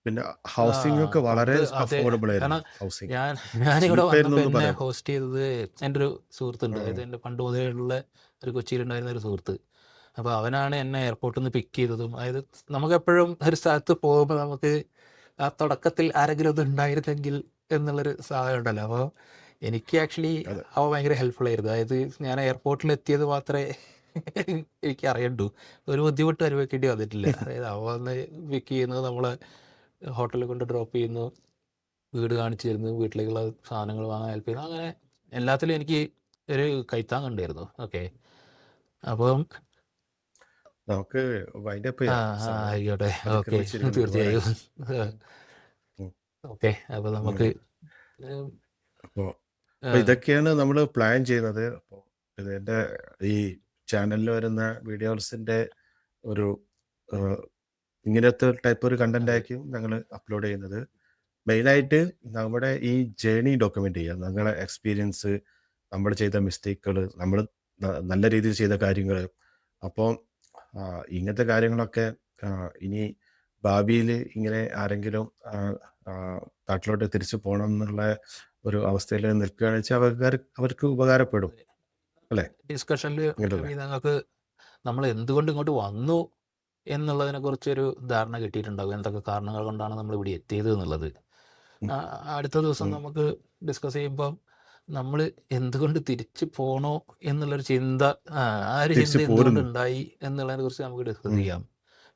പിന്നെ ഹൗസിംഗ് ഒക്കെ വളരെ പണ്ട് അതെ. അഫോർഡബിൾ ആയിരുന്നു. കാരണം ഹൗസിംഗ് ഞാനിവിടെ ചീപ്പായിരുന്നു വന്നപ്പോൾ എന്ന് എന്നെ പറയാം. ഹോസ്റ്റ് ചെയ്തത് എൻ്റെ ഒരു സുഹൃത്തുണ്ട്. അതായത് എൻ്റെ പണ്ട് മുതലുള്ള ഒരു കൊച്ചിയിലുണ്ടായിരുന്ന ഒരു സുഹൃത്ത്. അപ്പോൾ അവനാണ് എന്നെ എയർപോർട്ടിൽ നിന്ന് പിക്ക് ചെയ്തതും. അതായത് നമുക്കെപ്പോഴും ഒരു സ്ഥലത്ത് പോകുമ്പോൾ നമുക്ക് ആ തുടക്കത്തിൽ ആരെങ്കിലും ഒന്ന് ഉണ്ടായിരുന്നെങ്കിൽ എന്നുള്ളൊരു സാധനം ഉണ്ടല്ലോ. അപ്പോൾ എനിക്ക് ആക്ച്വലി അതെ അവ ഭയങ്കര ഹെൽപ്ഫുൾ ആയിരുന്നു. അതായത് ഞാൻ എയർപോർട്ടിൽ എത്തിയത് മാത്രമേ എനിക്ക് അറിയണ്ടൂ. ഒരു ബുദ്ധിമുട്ട് അനുഭവിക്കേണ്ടി വന്നിട്ടില്ല. അതായത് അവ വന്ന് പിക്ക് ചെയ്യുന്നത്, നമ്മളെ ഹോട്ടലിൽ കൊണ്ട് ഡ്രോപ്പ് ചെയ്യുന്നു, വീട് കാണിച്ചു തരുന്നു, വീട്ടിലേക്കുള്ള സാധനങ്ങൾ വാങ്ങാൻ ഹെൽപ്പ് ചെയ്യുന്നു. അങ്ങനെ എല്ലാത്തിലും എനിക്ക് ഒരു കൈത്താങ് ഉണ്ടായിരുന്നു. ഓക്കെ, അപ്പം നമുക്ക് വൈൻഡപ്പ് ആ ചെയ്യാം. ആ സമയം ആയിക്കോട്ടെ. ഓക്കെ, അതിക്രമിച്ചിരിക്കുന്നു ഒരുപാടായി. തീർച്ചയായും. ഉം. ഓക്കെ, അപ്പോൾ നമുക്ക് ഉം, അപ്പോൾ ആ, അപ്പോൾ ഇതൊക്കെയാണ് നമ്മൾ പ്ലാൻ ചെയ്യുന്നത്. അപ്പോൾ ഇതിൻ്റെ ഈ ചാനലിൽ വരുന്ന വീഡിയോസിൻ്റെ ഒരു ഇങ്ങനത്തെ ടൈപ്പ് ഒരു കണ്ടന്റ് അതെ, ആയിരിക്കും ഞങ്ങൾ അപ്ലോഡ് ചെയ്യുന്നത്. മെയിനായിട്ട് നമ്മുടെ ഈ ജേണി ഡോക്യുമെന്റ് ചെയ്യുക, ഞങ്ങളുടെ എക്സ്പീരിയൻസ്, നമ്മൾ ചെയ്ത മിസ്റ്റേക്കുകൾ, നമ്മൾ നല്ല രീതിയിൽ ചെയ്ത കാര്യങ്ങൾ. അപ്പോൾ ഇങ്ങനത്തെ കാര്യങ്ങളൊക്കെ ഇനി ഭാവിയിൽ ഇങ്ങനെ ആരെങ്കിലും നാട്ടിലോട്ട് തിരിച്ചു പോകണം എന്നുള്ള ഒരു അവസ്ഥയിൽ നിൽക്കുകയാണെന്ന് വെച്ചാൽ അവർക്ക് ഉപകാരപ്പെടും അല്ലേ ഡിസ്കഷനിൽ ഇങ്ങനത്തെ. ഞങ്ങൾക്ക് നമ്മൾ എന്തുകൊണ്ട് ഇങ്ങോട്ട് വന്നു എന്നുള്ളതിനെ കുറിച്ചൊരു ധാരണ കിട്ടിയിട്ടുണ്ടാകും, എന്തൊക്കെ കാരണങ്ങൾ കൊണ്ടാണ് നമ്മൾ ഇവിടെ എത്തിയത് എന്നുള്ളത്. ഉം, അടുത്ത ദിവസം ഉം. നമുക്ക് ഡിസ്കസ് ചെയ്യുമ്പം നമ്മൾ എന്തുകൊണ്ട് തിരിച്ചു പോണോ എന്നുള്ളൊരു ചിന്ത, ആ ഒരു ചിന്ത തിരിച്ചു എന്തുകൊണ്ട് പോരുന്നു ഉണ്ടായി എന്നുള്ളതിനെ കുറിച്ച് നമുക്ക് ഡിസ്കസ് ചെയ്യാം.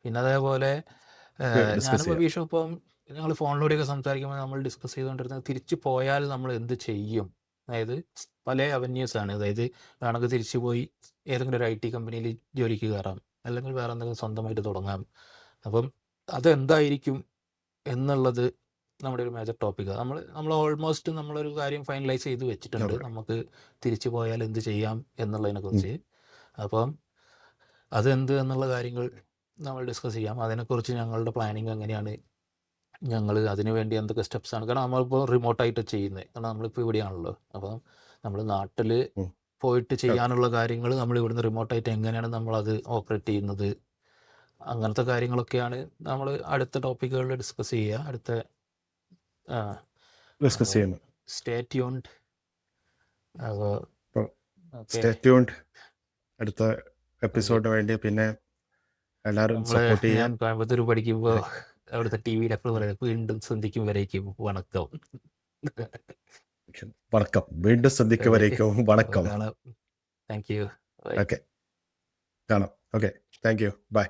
പിന്നെ അതേപോലെ ഡിസ്കസ് ഞാനിപ്പോൾ ചെയ്യാം. വിഷു ഇപ്പം ഞങ്ങൾ ഫോണിലൂടെയൊക്കെ സംസാരിക്കുമ്പോൾ നമ്മൾ ഡിസ്കസ് ചെയ്തുകൊണ്ടിരുന്നത് തിരിച്ചു പോയാൽ നമ്മൾ എന്ത് ചെയ്യും. അതായത് പല അവന്യൂസ് ആണ്. അതായത് വേണമെങ്കിൽ തിരിച്ചു പോയി ഏതെങ്കിലും ഒരു IT കമ്പനിയിൽ ജോലിക്ക് കയറാം, അല്ലെങ്കിൽ വേറെ എന്തെങ്കിലും സ്വന്തമായിട്ട് തുടങ്ങാം. അപ്പം അതെന്തായിരിക്കും എന്നുള്ളത് നമ്മുടെ ഒരു മേജർ ടോപ്പിക്കാണ്. നമ്മൾ ഓൾമോസ്റ്റ് നമ്മളൊരു കാര്യം ഫൈനലൈസ് ചെയ്ത് വെച്ചിട്ടുണ്ട്, അതെ. നമുക്ക് തിരിച്ചു പോയാൽ എന്ത് ചെയ്യാം എന്നുള്ളതിനെ ഉം. കുറിച്ച്. അപ്പം അതെന്ത് എന്നുള്ള കാര്യങ്ങൾ നമ്മൾ ഡിസ്കസ് ചെയ്യാം. അതിനെക്കുറിച്ച് ഞങ്ങളുടെ പ്ലാനിങ് എങ്ങനെയാണ്, ഞങ്ങൾ അതിന് വേണ്ടി എന്തൊക്കെ സ്റ്റെപ്സാണ്. കാരണം നമ്മളിപ്പോൾ റിമോട്ടായിട്ട് ചെയ്യുന്നത്, കാരണം നമ്മളിപ്പോൾ ഇവിടെയാണല്ലോ. അപ്പം നമ്മൾ നാട്ടിൽ ഉം. പോയിട്ട് അതെ. ചെയ്യാനുള്ള കാര്യങ്ങൾ നമ്മൾ ഇവിടുന്ന് റിമോട്ടായിട്ട് എങ്ങനെയാണ് നമ്മളത് ഓപ്പറേറ്റ് ചെയ്യുന്നത്, അങ്ങനത്തെ കാര്യങ്ങളൊക്കെയാണ് നമ്മൾ അടുത്ത ടോപ്പിക്കുകളിൽ ഡിസ്കസ് ചെയ്യുക. അടുത്ത ഡിസ്കസ് ചെയ്യുന്നു. Stay tuned. അപ്പോൾ അപ്പോൾ ഓക്കെ, സ്റ്റേ ട്യൂൺഡ് അടുത്ത എപ്പിസോഡിന് വേണ്ടി. പിന്നെ എല്ലാവരും സപ്പോർട്ട് ഞാൻ ചെയ്യാം. കോയമ്പത്തൂർ പഠിക്കുമ്പോൾ അവിടുത്തെ TV-യിൽ എപ്പോഴും പറയുന്നത് വീണ്ടും സന്ധിക്കും വരേക്കും വണക്കം. വണക്കം. വീണ്ടും സന്ധിക്കും വരേക്കും വണക്കം. കാണാം. Thank you. ഓക്കെ, കാണാം. Okay, thank you. ബൈ.